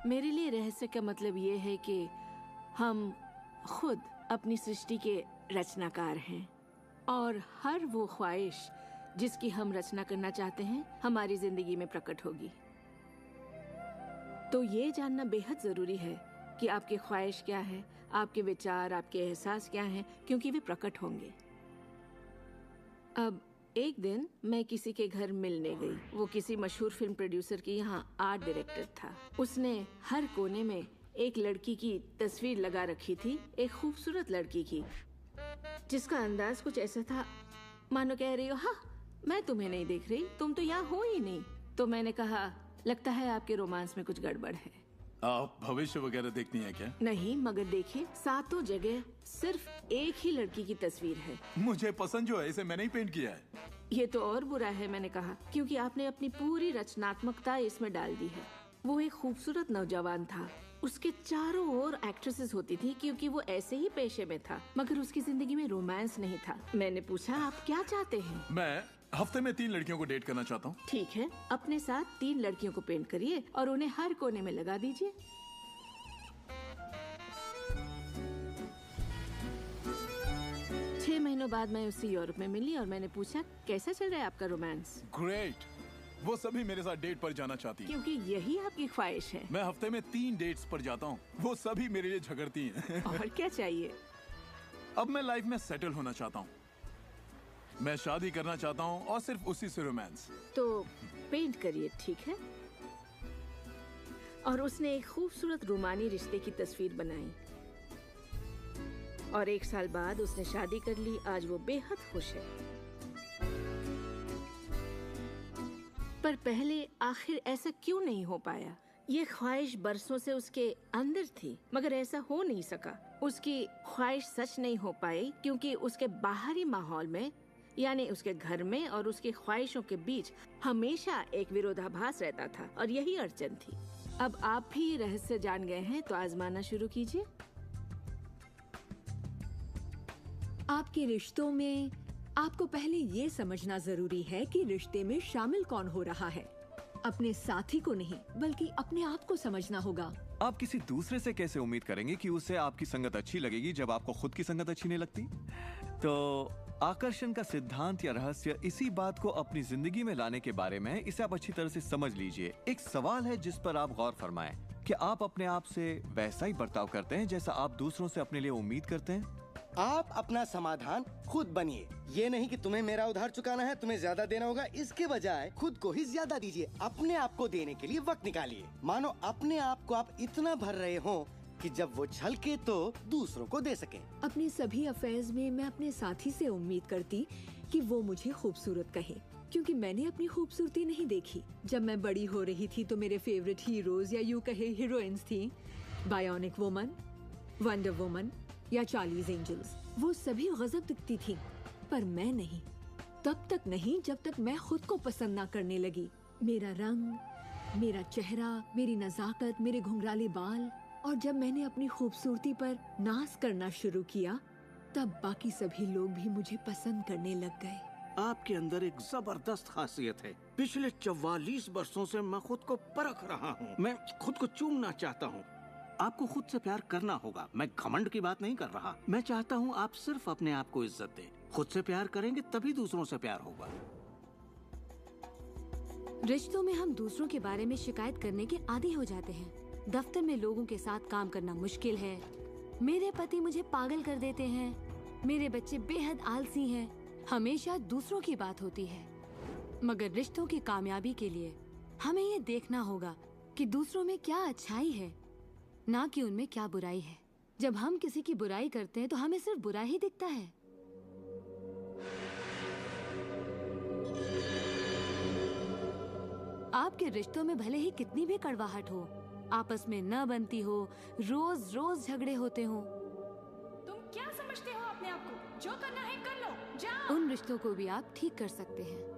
मेरे लिए रहस्य का मतलब ये है कि हम खुद अपनी सृष्टि के रचनाकार हैं, और हर वो ख्वाहिश जिसकी हम रचना करना चाहते हैं हमारी जिंदगी में प्रकट होगी। तो ये जानना बेहद जरूरी है कि आपकी ख्वाहिश क्या है, आपके विचार, आपके एहसास क्या हैं, क्योंकि वे प्रकट होंगे। अब एक दिन मैं किसी के घर मिलने गई। वो किसी मशहूर फिल्म प्रोड्यूसर की यहाँ आर्ट डायरेक्टर था। उसने हर कोने में एक लड़की की तस्वीर लगा रखी थी, एक खूबसूरत लड़की की। जिसका अंदाज कुछ ऐसा था मानो कह रही हो हाँ मैं तुम्हें नहीं देख रही, तुम तो यहाँ हो ही नहीं। तो मैंने कहा लगता है आपके रोमांस में कुछ गड़बड़ है। आप भविष्य वगैरह देखती हैं क्या? नहीं, मगर देखिए सातों जगह सिर्फ एक ही लड़की की तस्वीर है। मुझे पसंद जो है इसे मैंने ही पेंट किया है। ये तो और बुरा है, मैंने कहा, क्योंकि आपने अपनी पूरी रचनात्मकता इसमें डाल दी है। वो एक खूबसूरत नौजवान था, उसके चारों ओर एक्ट्रेसेस होती थी क्योंकि वो ऐसे ही पेशे में था, मगर उसकी जिंदगी में रोमांस नहीं था। मैंने पूछा आप क्या चाहते हैं? मैं हफ्ते में 3 लड़कियों को डेट करना चाहता हूँ। ठीक है, अपने साथ 3 लड़कियों को पेंट करिए और उन्हें हर कोने में लगा दीजिए। छह महीनों बाद मैं उससे यूरोप में मिली और मैंने पूछा कैसा चल रहा है आपका रोमांस? ग्रेट। वो सभी मेरे साथ डेट पर जाना चाहती हैं। क्योंकि यही आपकी ख्वाहिश है। मैं हफ्ते में 3 डेट्स पर जाता हूँ, वो सभी मेरे लिए झगड़ती हैं। और क्या चाहिए? अब मैं लाइफ में सेटल होना चाहता हूँ, मैं शादी करना चाहता हूँ और सिर्फ उसी से रोमांस। तो पेंट करिए, ठीक है? और उसने एक खूबसूरत रोमानी रिश्ते की तस्वीर बनाई और 1 साल बाद उसने शादी कर ली। आज वो बेहद खुश है। पर पहले आखिर ऐसा क्यों नहीं हो पाया? ये ख्वाहिश बरसों से उसके अंदर थी, मगर ऐसा हो नहीं सका। उसकी ख्वाहिश सच नहीं हो पाई क्योंकि उसके बाहरी माहौल में, यानी उसके घर में और उसकी ख्वाहिशों के बीच हमेशा एक विरोधाभास रहता था और यही अड़चन थी। अब आप भी रहस्य जान गए हैं तो आजमाना शुरू कीजिए। आपके रिश्तों में आपको पहले ये समझना जरूरी है कि रिश्ते में शामिल कौन हो रहा है। अपने साथी को नहीं बल्कि अपने आप को समझना होगा। आप किसी दूसरे से कैसे उम्मीद करेंगे कि उसे आपकी संगत अच्छी लगेगी जब आपको खुद की संगत अच्छी नहीं लगती? तो आकर्षण का सिद्धांत या रहस्य इसी बात को अपनी जिंदगी में लाने के बारे में है। इसे आप अच्छी तरह से समझ लीजिए। एक सवाल है जिस पर आप गौर फरमाएं कि आप अपने आप से वैसा ही बर्ताव करते हैं जैसा आप दूसरों से अपने लिए उम्मीद करते हैं। आप अपना समाधान खुद बनिए। ये नहीं कि तुम्हें मेरा उधार चुकाना है, तुम्हें ज्यादा देना होगा। इसके बजाय खुद को ही ज्यादा दीजिए। अपने आप को देने के लिए वक्त निकालिए। मानो अपने आप को आप इतना भर रहे हो कि जब वो छलके तो दूसरों को दे सके। अपने सभी अफेयर्स में मैं अपने साथी से उम्मीद करती कि वो मुझे खूबसूरत कहे, क्योंकि मैंने अपनी खूबसूरती नहीं देखी। जब मैं बड़ी हो रही थी तो मेरे फेवरेट हीरोज या यूं कहे हीरोइंस थी, बायोनिक वुमन, वंडर वुमन या चार्लीज एंजल्स। वो सभी गजब दिखती थी, पर मैं नहीं। तब तक नहीं जब तक मैं खुद को पसंद ना करने लगी। मेरा रंग, मेरा चेहरा, मेरी नजाकत, मेरे घुंघराले बाल। और जब मैंने अपनी खूबसूरती पर नाज करना शुरू किया, तब बाकी सभी लोग भी मुझे पसंद करने लग गए। आपके अंदर एक जबरदस्त खासियत है। पिछले 44 वर्षों से मैं खुद को परख रहा हूँ। मैं खुद को चूमना चाहता हूँ। आपको खुद से प्यार करना होगा। मैं घमंड की बात नहीं कर रहा। मैं चाहता हूँ आप सिर्फ अपने आप को इज्जत दें। खुद से प्यार करेंगे तभी दूसरों से प्यार होगा। रिश्तों में हम दूसरों के बारे में शिकायत करने के आदी हो जाते हैं। दफ्तर में लोगों के साथ काम करना मुश्किल है। मेरे पति मुझे पागल कर देते हैं। मेरे बच्चे बेहद आलसी हैं। हमेशा दूसरों की बात होती है। मगर रिश्तों की कामयाबी के लिए हमें ये देखना होगा कि दूसरों में क्या अच्छाई है, ना कि उनमें क्या बुराई है। जब हम किसी की बुराई करते हैं तो हमें सिर्फ बुरा ही दिखता है। आपके रिश्तों में भले ही कितनी भी कड़वाहट हो, आपस में न बनती हो, रोज रोज झगड़े होते हो, तुम क्या समझते हो अपने आप को? जो करना है कर लो, जाओ। उन रिश्तों को भी आप ठीक कर सकते हैं।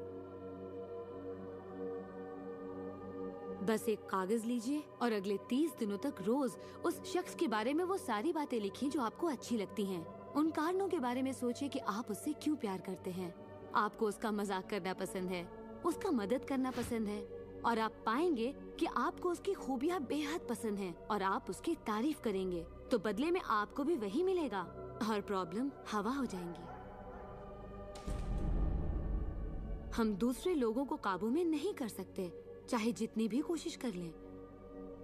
बस एक कागज लीजिए और अगले 30 दिनों तक रोज उस शख्स के बारे में वो सारी बातें लिखिए जो आपको अच्छी लगती हैं। उन कारणों के बारे में सोचिए कि आप उससे क्यों प्यार करते हैं। आपको उसका मजाक करना पसंद है, उसका मदद करना पसंद है, और आप पाएंगे कि आपको उसकी खूबियाँ बेहद पसंद हैं और आप उसकी तारीफ करेंगे तो बदले में आपको भी वही मिलेगा और प्रॉब्लम हवा हो जाएंगी। हम दूसरे लोगों को काबू में नहीं कर सकते, चाहे जितनी भी कोशिश कर लें।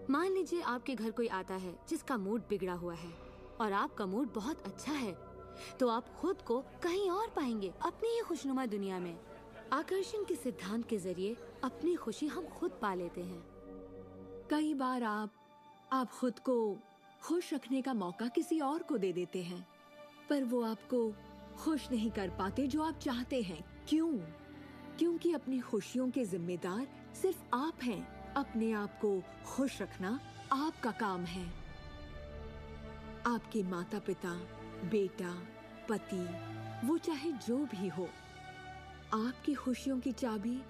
मान लीजिए आपके घर कोई आता है जिसका मूड बिगड़ा हुआ है और आपका मूड बहुत अच्छा है, तो आप खुद को कहीं और पाएंगे, अपनी ही खुशनुमा दुनिया में। आकर्षण के सिद्धांत के जरिए अपनी खुशी हम खुद पा लेते हैं। कई बार आप खुद को खुश रखने का मौका किसी और को दे देते हैं, पर वो आपको खुश नहीं कर पाते जो आप चाहते हैं। क्यों? क्योंकि अपनी खुशियों के जिम्मेदार सिर्फ आप हैं। अपने आप को खुश रखना आपका काम है। आपके माता पिता, बेटा, पति, वो चाहे जो भी हो, आपकी खुशियों की चाबी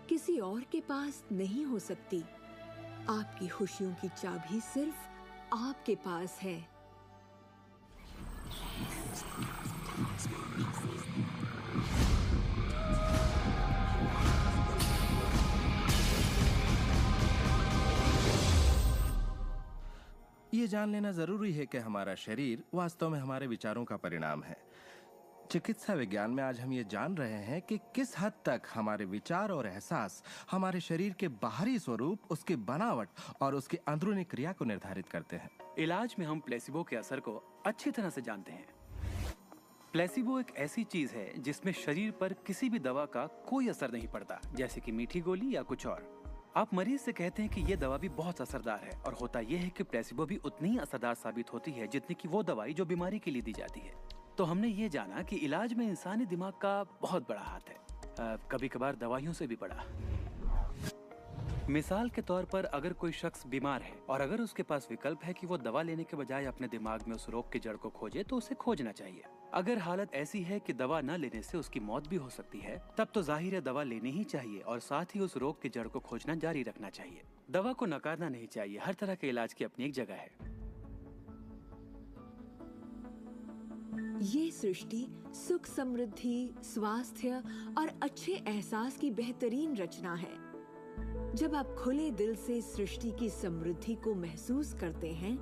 किसी और के पास नहीं हो सकती। आपकी खुशियों की चाबी सिर्फ आपके पास है। ये जान लेना जरूरी है कि हमारा शरीर वास्तव में हमारे विचारों का परिणाम है। चिकित्सा विज्ञान में आज हम ये जान रहे हैं कि किस हद तक हमारे विचार और एहसास हमारे शरीर के बाहरी स्वरूप, उसकी बनावट और उसकी अंदरूनी क्रिया को निर्धारित करते हैं। इलाज में हम प्लेसिबो के असर को अच्छी तरह से जानते हैं। प्लेसिबो एक ऐसी चीज है जिसमें शरीर पर किसी भी दवा का कोई असर नहीं पड़ता, जैसे कि मीठी गोली या कुछ और। आप मरीज से कहते हैं कि ये दवा भी बहुत असरदार है, और होता यह है कि प्लेसिबो भी उतनी ही असरदार साबित होती है जितनी कि वो दवाई जो बीमारी के लिए दी जाती है। तो हमने ये जाना कि इलाज में इंसानी दिमाग का बहुत बड़ा हाथ है, कभी कभार दवाइयों से भी बड़ा। मिसाल के तौर पर अगर कोई शख्स बीमार है और अगर उसके पास विकल्प है कि वो दवा लेने के बजाय अपने दिमाग में उस रोग की जड़ को खोजे, तो उसे खोजना चाहिए। अगर हालत ऐसी है कि दवा न लेने से उसकी मौत भी हो सकती है, तब तो जाहिर है दवा लेनी ही चाहिए और साथ ही उस रोग की जड़ को खोजना जारी रखना चाहिए। दवा को नकारना नहीं चाहिए। हर तरह के इलाज की अपनी एक जगह है। ये सृष्टि सुख, समृद्धि, स्वास्थ्य और अच्छे एहसास की बेहतरीन रचना है। जब आप खुले दिल से सृष्टि की समृद्धि को महसूस करते हैं,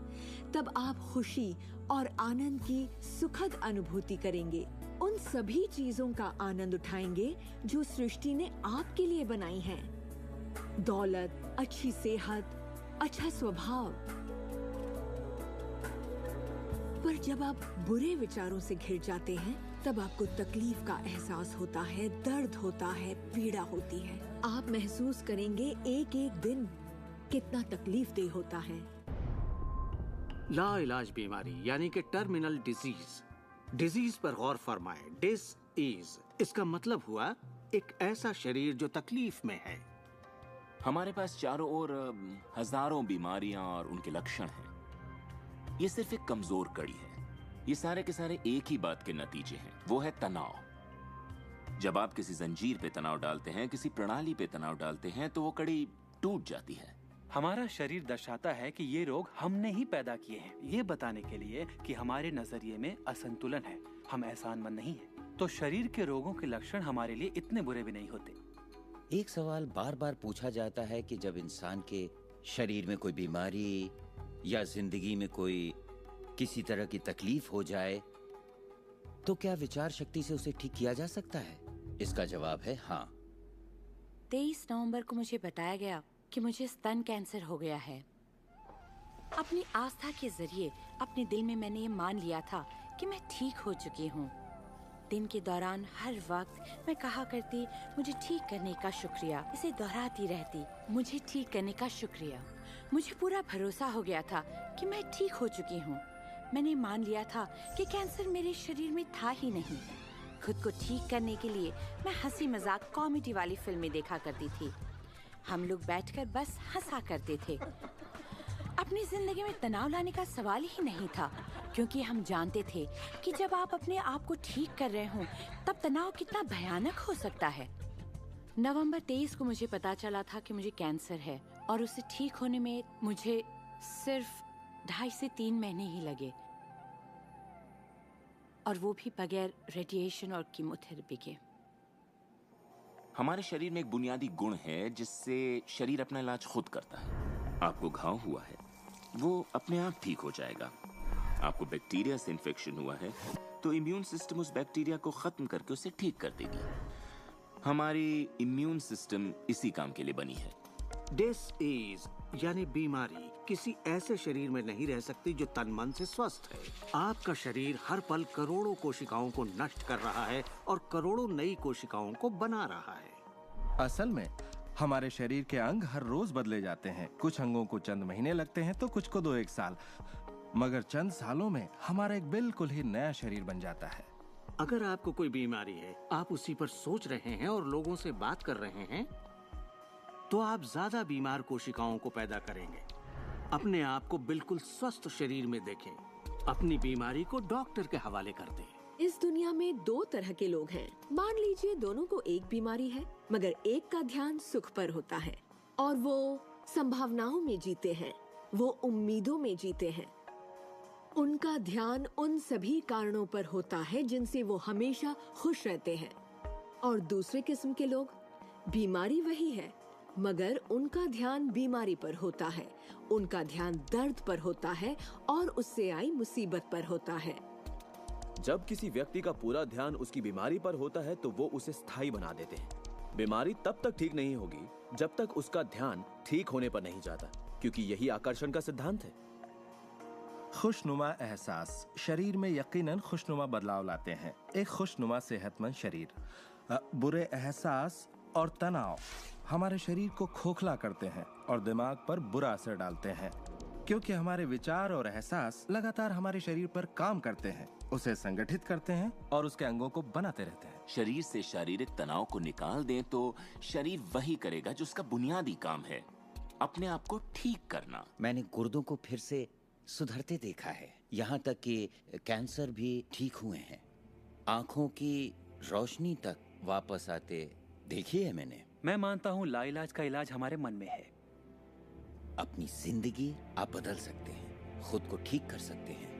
तब आप खुशी और आनंद की सुखद अनुभूति करेंगे। उन सभी चीजों का आनंद उठाएंगे जो सृष्टि ने आपके लिए बनाई हैं। दौलत, अच्छी सेहत, अच्छा स्वभाव। पर जब आप बुरे विचारों से घिर जाते हैं, तब आपको तकलीफ का एहसास होता है, दर्द होता है, पीड़ा होती है। आप महसूस करेंगे एक एक दिन कितना तकलीफदेह होता है। लाइलाज बीमारी यानी कि टर्मिनल डिजीज पर गौर फरमाएं। डिस इसका मतलब हुआ एक ऐसा शरीर जो तकलीफ में है। हमारे पास चारों ओर हजारों बीमारियां और उनके लक्षण हैं। ये सिर्फ एक कमजोर कड़ी है। ये सारे के सारे एक ही बात के नतीजे हैं, वो है तनाव। जब आप किसी जंजीर पे तनाव डालते हैं, किसी प्रणाली पे तनाव डालते हैं, तो वो कड़ी टूट जाती है। हमारा शरीर दर्शाता है कि ये रोग हमने ही पैदा किए हैं, ये बताने के लिए कि हमारे नजरिए में असंतुलन है, हम एहसानमंद नहीं हैं। तो शरीर के रोगों के लक्षण हमारे लिए इतने बुरे भी नहीं होते। एक सवाल बार बार पूछा जाता है कि जब इंसान के शरीर में कोई बीमारी या जिंदगी में कोई किसी तरह की तकलीफ हो जाए, तो क्या विचार शक्ति से उसे ठीक किया जा सकता है? इसका जवाब है हाँ। 23 नवंबर को मुझे बताया गया कि मुझे स्तन कैंसर हो गया है। अपनी आस्था के जरिए अपने दिल में मैंने ये मान लिया था कि मैं ठीक हो चुकी हूँ। दिन के दौरान हर वक्त मैं कहा करती, मुझे ठीक करने का शुक्रिया। इसे दोहराती रहती, मुझे ठीक करने का शुक्रिया। मुझे पूरा भरोसा हो गया था कि मैं ठीक हो चुकी हूँ। मैंने मान लिया था कि कैंसर मेरे शरीर में था ही नहीं। खुद को ठीक करने के लिए मैं हंसी मजाक कॉमेडी वाली फिल्में देखा करती थी। हम लोग बैठकर बस हंसा करते थे। अपनी जिंदगी में तनाव लाने का सवाल ही नहीं था, क्योंकि हम जानते थे कि जब आप अपने आप को ठीक कर रहे हों, तब तनाव कितना भयानक हो सकता है। नवंबर 23 को मुझे पता चला था कि मुझे कैंसर है, और उसे ठीक होने में मुझे सिर्फ 2.5 से 3 महीने ही लगे, और वो भी बगैर रेडिएशन और कीमोथेरेपी के। हमारे शरीर में एक बुनियादी गुण है जिससे शरीर अपना इलाज खुद करता है। आपको घाव हुआ है, वो अपने आप ठीक हो जाएगा। आपको बैक्टीरिया से इन्फेक्शन हुआ है, तो इम्यून सिस्टम उस बैक्टीरिया को खत्म करके उसे ठीक कर देगी। हमारी इम्यून सिस्टम इसी काम के लिए बनी है। डिसीज यानी बीमारी किसी ऐसे शरीर में नहीं रह सकती जो तन मन से स्वस्थ है। आपका शरीर हर पल करोड़ों कोशिकाओं को नष्ट कर रहा है और करोड़ों नई कोशिकाओं को बना रहा है। असल में हमारे शरीर के अंग हर रोज बदले जाते हैं। कुछ अंगों को चंद महीने लगते हैं तो कुछ को 2-1 साल, मगर चंद सालों में हमारा एक बिल्कुल ही नया शरीर बन जाता है। अगर आपको कोई बीमारी है, आप उसी पर सोच रहे हैं और लोगों से बात कर रहे हैं, तो आप ज्यादा बीमार कोशिकाओं को पैदा करेंगे। अपने आप को बिल्कुल स्वस्थ शरीर में देखें। अपनी बीमारी को डॉक्टर के हवाले कर दें। इस दुनिया में दो तरह के लोग हैं। मान लीजिए दोनों को एक बीमारी है, मगर एक का ध्यान सुख पर होता है और वो संभावनाओं में जीते हैं, वो उम्मीदों में जीते हैं। उनका ध्यान उन सभी कारणों पर होता है जिनसे वो हमेशा खुश रहते हैं। और दूसरे किस्म के लोग, बीमारी वही है मगर उनका ध्यान बीमारी पर होता है, उनका ध्यान दर्द पर होता है और उससे आई मुसीबत पर होता है। जब किसी व्यक्ति का पूरा ध्यान उसकी बीमारी पर होता है तो वो उसे स्थायी बना देते हैं। बीमारी तब तक ठीक नहीं होगी जब तक उसका ध्यान ठीक होने पर नहीं जाता, क्योंकि यही आकर्षण का सिद्धांत है। खुशनुमा एहसास शरीर में यकीनन खुशनुमा बदलाव लाते हैं। एक खुशनुमा सेहतमंद शरीर। बुरे एहसास और तनाव हमारे शरीर को खोखला करते हैं और दिमाग पर बुरा असर डालते हैं, क्योंकि हमारे विचार और एहसास लगातार हमारे शरीर पर काम करते हैं, उसे संगठित करते हैं और उसके अंगों को बनाते रहते हैं। शरीर से शारीरिक तनाव को निकाल दें तो शरीर वही करेगा जो उसका बुनियादी काम है, अपने आप को ठीक करना। मैंने गुर्दों को फिर से सुधरते देखा है, यहाँ तक कि कैंसर भी ठीक हुए हैं। आंखों की रोशनी तक वापस आते देखी है मैंने। मैं मानता हूँ लाइलाज का इलाज हमारे मन में है। अपनी जिंदगी आप बदल सकते हैं, खुद को ठीक कर सकते हैं।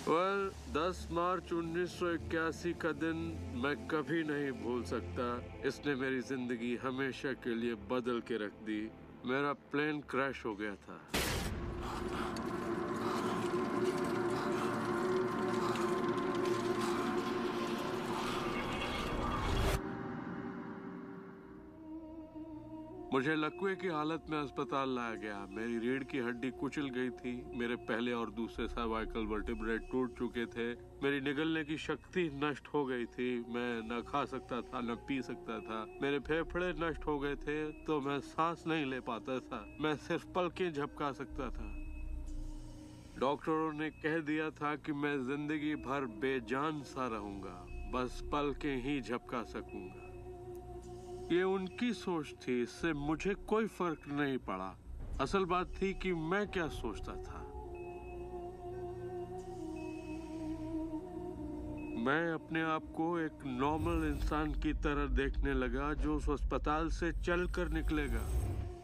well, 10 मार्च 1981 का दिन मैं कभी नहीं भूल सकता। इसने मेरी जिंदगी हमेशा के लिए बदल के रख दी। मेरा प्लेन क्रैश हो गया था। मुझे लकवे की हालत में अस्पताल लाया गया। मेरी रीढ़ की हड्डी कुचल गई थी। मेरे पहले और दूसरे सर्वाइकल वर्टेब्रे टूट चुके थे। मेरी निगलने की शक्ति नष्ट हो गई थी। मैं न खा सकता था न पी सकता था। मेरे फेफड़े नष्ट हो गए थे तो मैं सांस नहीं ले पाता था। मैं सिर्फ पलकें झपका सकता था। डॉक्टरों ने कह दिया था कि मैं जिंदगी भर बेजान सा रहूंगा, बस पलकें ही झपका सकूंगा। ये उनकी सोच थी, इससे मुझे कोई फर्क नहीं पड़ा। असल बात थी कि मैं क्या सोचता था। मैं अपने आप को एक नॉर्मल इंसान की तरह देखने लगा जो उस अस्पताल से चलकर निकलेगा।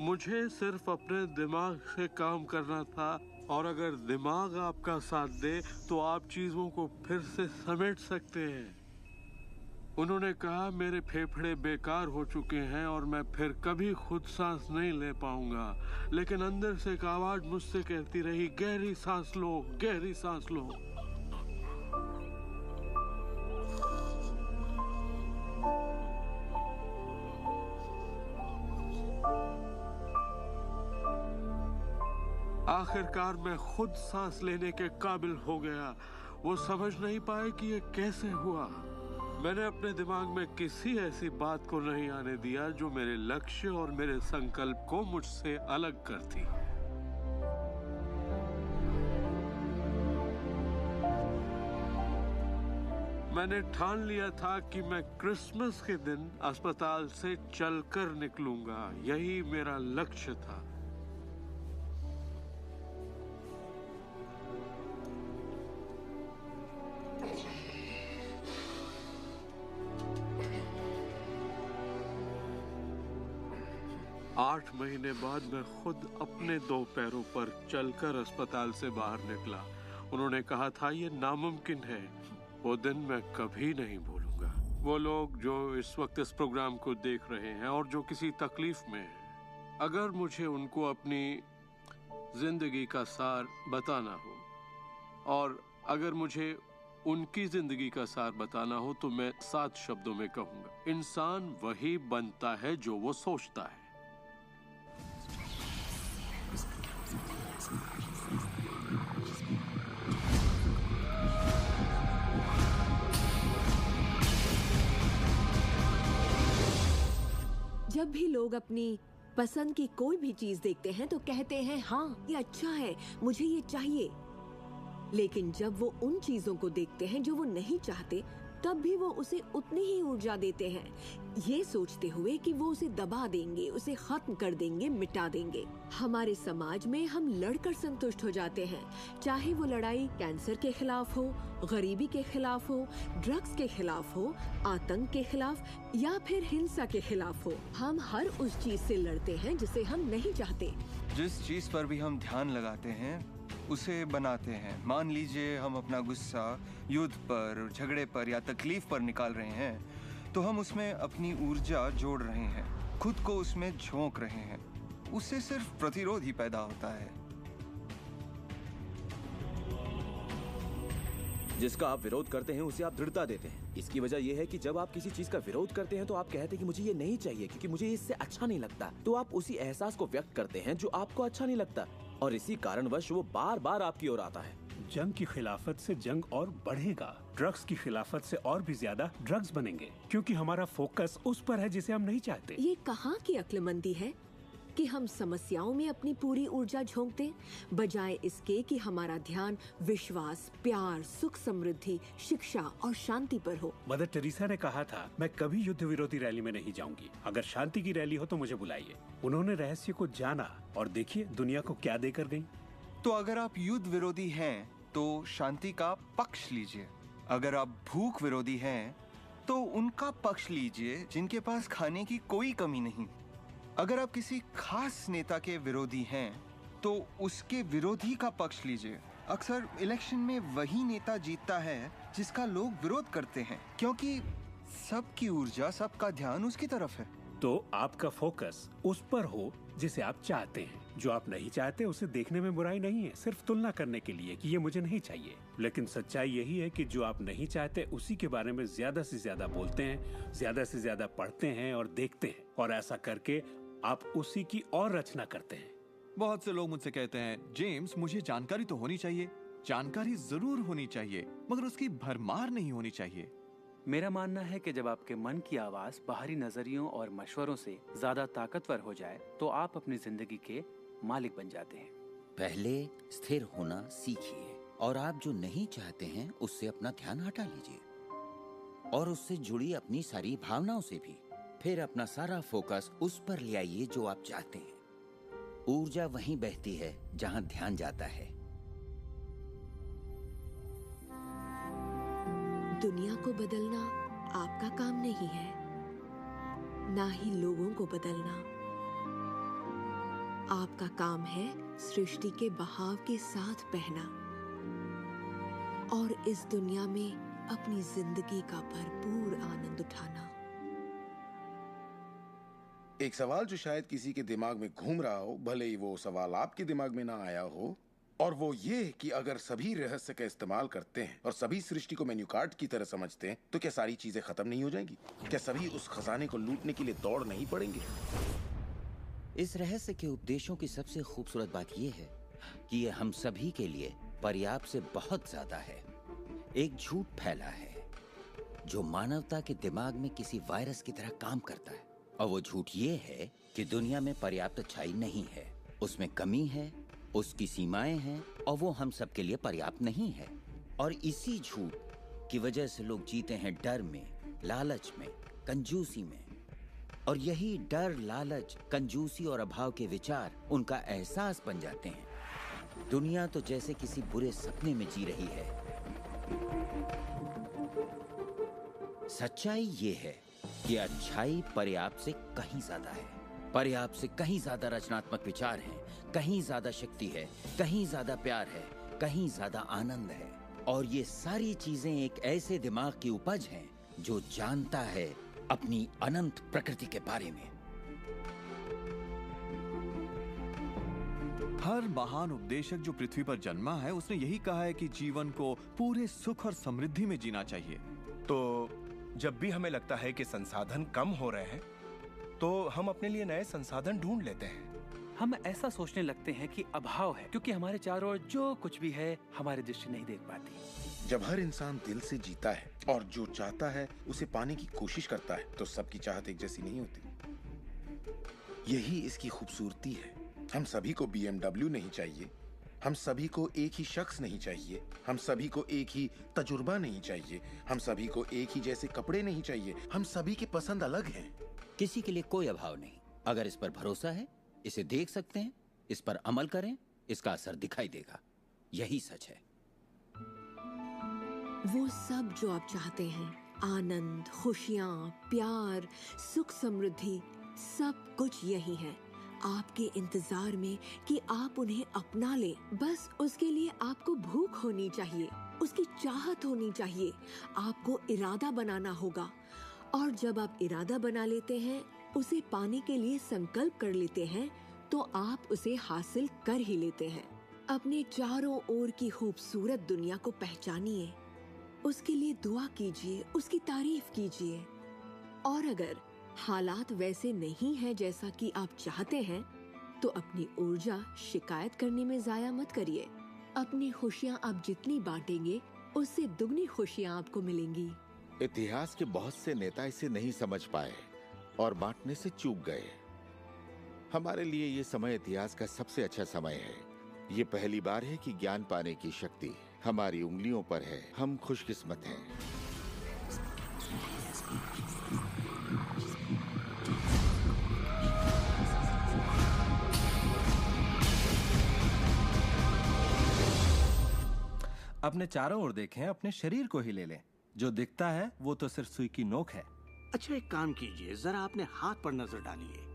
मुझे सिर्फ अपने दिमाग से काम करना था, और अगर दिमाग आपका साथ दे तो आप चीजों को फिर से समेट सकते हैं। उन्होंने कहा मेरे फेफड़े बेकार हो चुके हैं और मैं फिर कभी खुद सांस नहीं ले पाऊंगा, लेकिन अंदर से एक आवाज मुझसे कहती रही, गहरी सांस लो, गहरी सांस लो। आखिरकार मैं खुद सांस लेने के काबिल हो गया। वो समझ नहीं पाए कि ये कैसे हुआ। मैंने अपने दिमाग में किसी ऐसी बात को नहीं आने दिया जो मेरे लक्ष्य और मेरे संकल्प को मुझसे अलग करती। मैंने ठान लिया था कि मैं क्रिसमस के दिन अस्पताल से चलकर निकलूंगा। यही मेरा लक्ष्य था। आठ महीने बाद मैं खुद अपने 2 पैरों पर चलकर अस्पताल से बाहर निकला। उन्होंने कहा था ये नामुमकिन है। वो दिन मैं कभी नहीं भूलूंगा। वो लोग जो इस वक्त इस प्रोग्राम को देख रहे हैं और जो किसी तकलीफ में हैं, अगर मुझे उनको अपनी जिंदगी का सार बताना हो और अगर मुझे उनकी जिंदगी का सार बताना हो तो मैं 7 शब्दों में कहूंगा, इंसान वही बनता है जो वो सोचता है। जब भी लोग अपनी पसंद की कोई भी चीज देखते हैं तो कहते हैं हाँ ये अच्छा है, मुझे ये चाहिए। लेकिन जब वो उन चीजों को देखते हैं जो वो नहीं चाहते, तब भी वो उसे उतनी ही ऊर्जा देते हैं, ये सोचते हुए कि वो उसे दबा देंगे, उसे खत्म कर देंगे, मिटा देंगे। हमारे समाज में हम लड़कर संतुष्ट हो जाते हैं, चाहे वो लड़ाई कैंसर के खिलाफ हो, गरीबी के खिलाफ हो, ड्रग्स के खिलाफ हो, आतंक के खिलाफ या फिर हिंसा के खिलाफ हो। हम हर उस चीज से लड़ते हैं जिसे हम नहीं चाहते। जिस चीज पर भी हम ध्यान लगाते हैं उसे बनाते हैं। मान लीजिए हम अपना गुस्सा युद्ध पर, झगड़े पर या तकलीफ पर निकाल रहे हैं, तो हम उसमें अपनी ऊर्जा जोड़ रहे हैं, खुद को उसमें झोंक रहे हैं। उससे सिर्फ प्रतिरोध ही पैदा होता है। जिसका आप विरोध करते हैं उसे आप दृढ़ता देते हैं। इसकी वजह यह है कि जब आप किसी चीज का विरोध करते हैं तो आप कहते हैं कि मुझे ये नहीं चाहिए क्योंकि मुझे इससे अच्छा नहीं लगता। तो आप उसी एहसास को व्यक्त करते हैं जो आपको अच्छा नहीं लगता, और इसी कारणवश वो बार बार आपकी ओर आता है। जंग की खिलाफत से जंग और बढ़ेगा, ड्रग्स की खिलाफत से और भी ज्यादा ड्रग्स बनेंगे, क्योंकि हमारा फोकस उस पर है जिसे हम नहीं चाहते। ये कहाँ की अक्लमंदी है कि हम समस्याओं में अपनी पूरी ऊर्जा झोंक दें, बजाय इसके कि हमारा ध्यान विश्वास, प्यार, सुख, समृद्धि, शिक्षा और शांति पर हो। मदर टेरेसा ने कहा था, मैं कभी युद्ध विरोधी रैली में नहीं जाऊंगी। अगर शांति की रैली हो तो मुझे बुलाइए। उन्होंने रहस्य को जाना और देखिए दुनिया को क्या देकर गई। तो अगर आप युद्ध विरोधी हैं तो शांति का पक्ष लीजिए। अगर आप भूख विरोधी हैं तो उनका पक्ष लीजिए जिनके पास खाने की कोई कमी नहीं। अगर आप किसी खास नेता के विरोधी हैं तो उसके विरोधी का पक्ष लीजिए। अक्सर इलेक्शन में वही नेता जीतता है जिसका लोग विरोध करते हैं, क्योंकि सबकी ऊर्जा, सबका ध्यान उसकी तरफ है। तो आपका फोकस उस पर हो जिसे आप चाहते हैं। जो आप नहीं चाहते उसे देखने में बुराई नहीं है, सिर्फ तुलना करने के लिए कि ये मुझे नहीं चाहिए। लेकिन सच्चाई यही है कि जो आप नहीं चाहते उसी के बारे में ज्यादा से ज्यादा बोलते हैं, ज्यादा से ज्यादा पढ़ते हैं और देखते हैं, और ऐसा करके आप उसी की और रचना करते हैं। बहुत से लोग मुझसे कहते हैं, जेम्स मुझे जानकारी तो होनी चाहिए। जानकारी जरूर होनी चाहिए, मगर उसकी भरमार नहीं होनी चाहिए। मेरा मानना है कि जब आपके मन की आवाज बाहरी नजरियों और मशवरों से ज्यादा ताकतवर हो जाए तो आप अपनी जिंदगी के मालिक बन जाते हैं। पहले स्थिर होना सीखिए, और आप जो नहीं चाहते हैं उससे अपना ध्यान हटा लीजिए, और उससे जुड़ी अपनी सारी भावनाओं से भी। फिर अपना सारा फोकस उस पर ले आइए जो आप चाहते हैं। ऊर्जा वहीं बहती है जहां ध्यान जाता है। दुनिया को बदलना आपका काम नहीं है, ना ही लोगों को बदलना। आपका काम है सृष्टि के बहाव के साथ बहना और इस दुनिया में अपनी जिंदगी का भरपूर आनंद उठाना। एक सवाल जो शायद किसी के दिमाग में घूम रहा हो, भले ही वो सवाल आपके दिमाग में ना आया हो, और वो ये कि अगर सभी रहस्य का इस्तेमाल करते हैं और सभी सृष्टि को मेन्यू कार्ड की तरह समझते हैं तो क्या सारी चीजें खत्म नहीं हो जाएंगी? क्या सभी उस खजाने को लूटने के लिए दौड़ नहीं पड़ेंगे? इस रहस्य के उपदेशों की सबसे खूबसूरत बात यह है कि ये हम सभी के लिए पर्याप्त से बहुत ज्यादा है। एक झूठ फैला है जो मानवता के दिमाग में किसी वायरस की तरह काम करता है, और वो झूठ ये है कि दुनिया में पर्याप्त अच्छाई नहीं है, उसमें कमी है, उसकी सीमाएं हैं, और वो हम सब के लिए पर्याप्त नहीं है। और इसी झूठ की वजह से लोग जीते हैं डर में, लालच में, कंजूसी में। और यही डर, लालच, कंजूसी और अभाव के विचार उनका एहसास बन जाते हैं। दुनिया तो जैसे किसी बुरे सपने में जी रही है। सच्चाई ये है कि अच्छाई पर्याप्त से कहीं ज्यादा है। पर्याप्त से कहीं ज्यादा रचनात्मक विचार हैं, कहीं ज्यादा शक्ति है, कहीं ज्यादा प्यार है, कहीं ज्यादा आनंद है। और ये सारी चीजें एक ऐसे दिमाग की उपज हैं जो जानता है अपनी अनंत प्रकृति के बारे में। हर महान उपदेशक जो पृथ्वी पर जन्मा है उसने यही कहा है कि जीवन को पूरे सुख और समृद्धि में जीना चाहिए। तो जब भी हमें लगता है कि संसाधन कम हो रहे हैं तो हम अपने लिए नए संसाधन ढूंढ लेते हैं। हम ऐसा सोचने लगते हैं कि अभाव है क्योंकि हमारे चारों ओर जो कुछ भी है हमारी दृष्टि नहीं देख पाती। जब हर इंसान दिल से जीता है और जो चाहता है उसे पाने की कोशिश करता है तो सबकी चाहत एक जैसी नहीं होती। यही इसकी खूबसूरती है। हम सभी को BMW नहीं चाहिए, हम सभी को एक ही शख्स नहीं चाहिए, हम सभी को एक ही तजुर्बा नहीं चाहिए, हम सभी को एक ही जैसे कपड़े नहीं चाहिए, हम सभी की पसंद अलग हैं। किसी के लिए कोई अभाव नहीं। अगर इस पर भरोसा है, इसे देख सकते हैं, इस पर अमल करें, इसका असर दिखाई देगा। यही सच है। वो सब जो आप चाहते हैं, आनंद, खुशियाँ, प्यार, सुख, समृद्धि, सब कुछ यही है, आपके इंतजार में कि आप उन्हें अपना लें। बस उसके लिए आपको भूख होनी चाहिए, उसकी चाहत होनी चाहिए, आपको इरादा बनाना होगा। और जब आप इरादा बना लेते हैं, उसे पाने के लिए संकल्प कर लेते हैं, तो आप उसे हासिल कर ही लेते हैं। अपने चारों ओर की खूबसूरत दुनिया को पहचानिए, उसके लिए दुआ कीजिए, उसकी तारीफ कीजिए। और अगर हालात वैसे नहीं है जैसा कि आप चाहते हैं, तो अपनी ऊर्जा शिकायत करने में जाया मत करिए। अपनी खुशियाँ आप जितनी बांटेंगे, उससे दुगनी खुशियाँ आपको मिलेंगी। इतिहास के बहुत से नेता इसे नहीं समझ पाए और बांटने से चूक गए। हमारे लिए ये समय इतिहास का सबसे अच्छा समय है। ये पहली बार है कि ज्ञान पाने की शक्ति हमारी उंगलियों पर है। हम खुशकिस्मत हैं। अपने चारों ओर देखें, अपने शरीर को ही ले लें। जो दिखता है वो तो सिर्फ सुई की नोक है। अच्छा, एक काम कीजिए, जरा अपने हाथ पर नजर डालिए।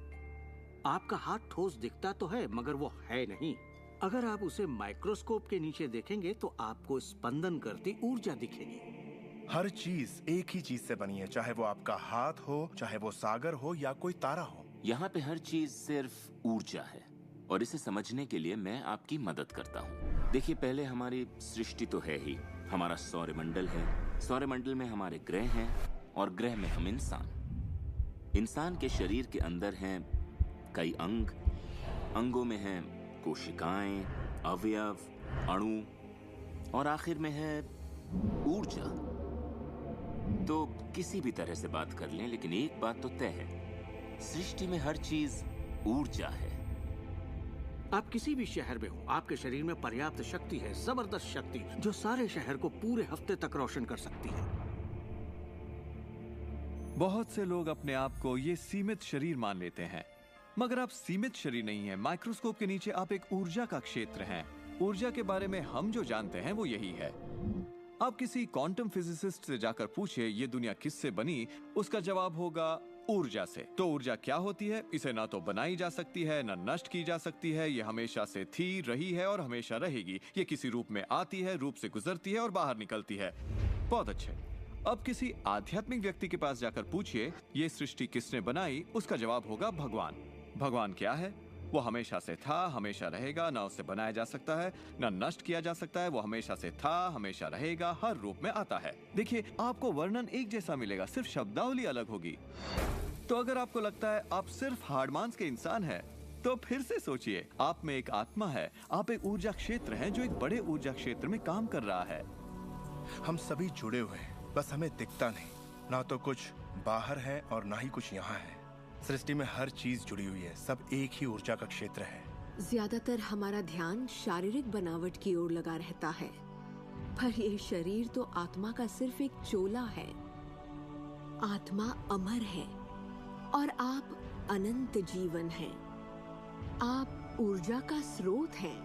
आपका हाथ ठोस दिखता तो है, मगर वो है नहीं। अगर आप उसे माइक्रोस्कोप के नीचे देखेंगे तो आपको स्पंदन करती ऊर्जा दिखेगी। हर चीज एक ही चीज से बनी है, चाहे वो आपका हाथ हो, चाहे वो सागर हो या कोई तारा हो। यहाँ पे हर चीज सिर्फ ऊर्जा है, और इसे समझने के लिए मैं आपकी मदद करता हूँ। देखिए, पहले हमारी सृष्टि तो है ही, हमारा सौरमंडल है, सौरमंडल में हमारे ग्रह हैं, और ग्रह में हम इंसान के शरीर के अंदर हैं कई अंग, अंगों में हैं कोशिकाएं, अवयव, अणु, और आखिर में है ऊर्जा। तो किसी भी तरह से बात कर लें, लेकिन एक बात तो तय है, सृष्टि में हर चीज ऊर्जा है। आप किसी भी शहर में हो, आपके शरीर में पर्याप्त शक्ति है, जबरदस्त शक्ति, जो सारे शहर को पूरे हफ्ते तक रोशन कर सकती है। बहुत से लोग अपने आप को ये सीमित शरीर मान लेते हैं, मगर आप सीमित शरीर नहीं हैं। माइक्रोस्कोप के नीचे आप एक ऊर्जा का क्षेत्र हैं। ऊर्जा के बारे में हम जो जानते हैं वो यही है। आप किसी क्वांटम फिजिसिस्ट से जाकर पूछिए ये दुनिया किससे बनी, उसका जवाब होगा ऊर्जा से। तो ऊर्जा क्या होती है? इसे ना तो बनाई जा सकती है, ना नष्ट की जा सकती है। ये हमेशा से थी, रही है और हमेशा रहेगी। ये किसी रूप में आती है, रूप से गुजरती है और बाहर निकलती है। बहुत अच्छे। अब किसी आध्यात्मिक व्यक्ति के पास जाकर पूछिए ये सृष्टि किसने बनाई, उसका जवाब होगा भगवान। भगवान क्या है? वो हमेशा से था, हमेशा रहेगा, ना उससे बनाया जा सकता है, ना नष्ट किया जा सकता है। वो हमेशा से था, हमेशा रहेगा, हर रूप में आता है। देखिए, आपको वर्णन एक जैसा मिलेगा, सिर्फ शब्दावली अलग होगी। तो अगर आपको लगता है आप सिर्फ हार्ड मांस के इंसान हैं, तो फिर से सोचिए, आप में एक आत्मा है, आप एक ऊर्जा क्षेत्र हैं जो एक बड़े ऊर्जा क्षेत्र में काम कर रहा है। हम सभी जुड़े हुए हैं, बस हमें दिखता नहीं। ना तो कुछ बाहर है और ना ही कुछ यहाँ है। सृष्टि में हर चीज जुड़ी हुई है, सब एक ही ऊर्जा का क्षेत्र है। ज्यादातर हमारा ध्यान शारीरिक बनावट की ओर लगा रहता है, पर ये शरीर तो आत्मा का सिर्फ एक चोला है। आत्मा अमर है और आप अनंत जीवन हैं। आप ऊर्जा का स्रोत हैं।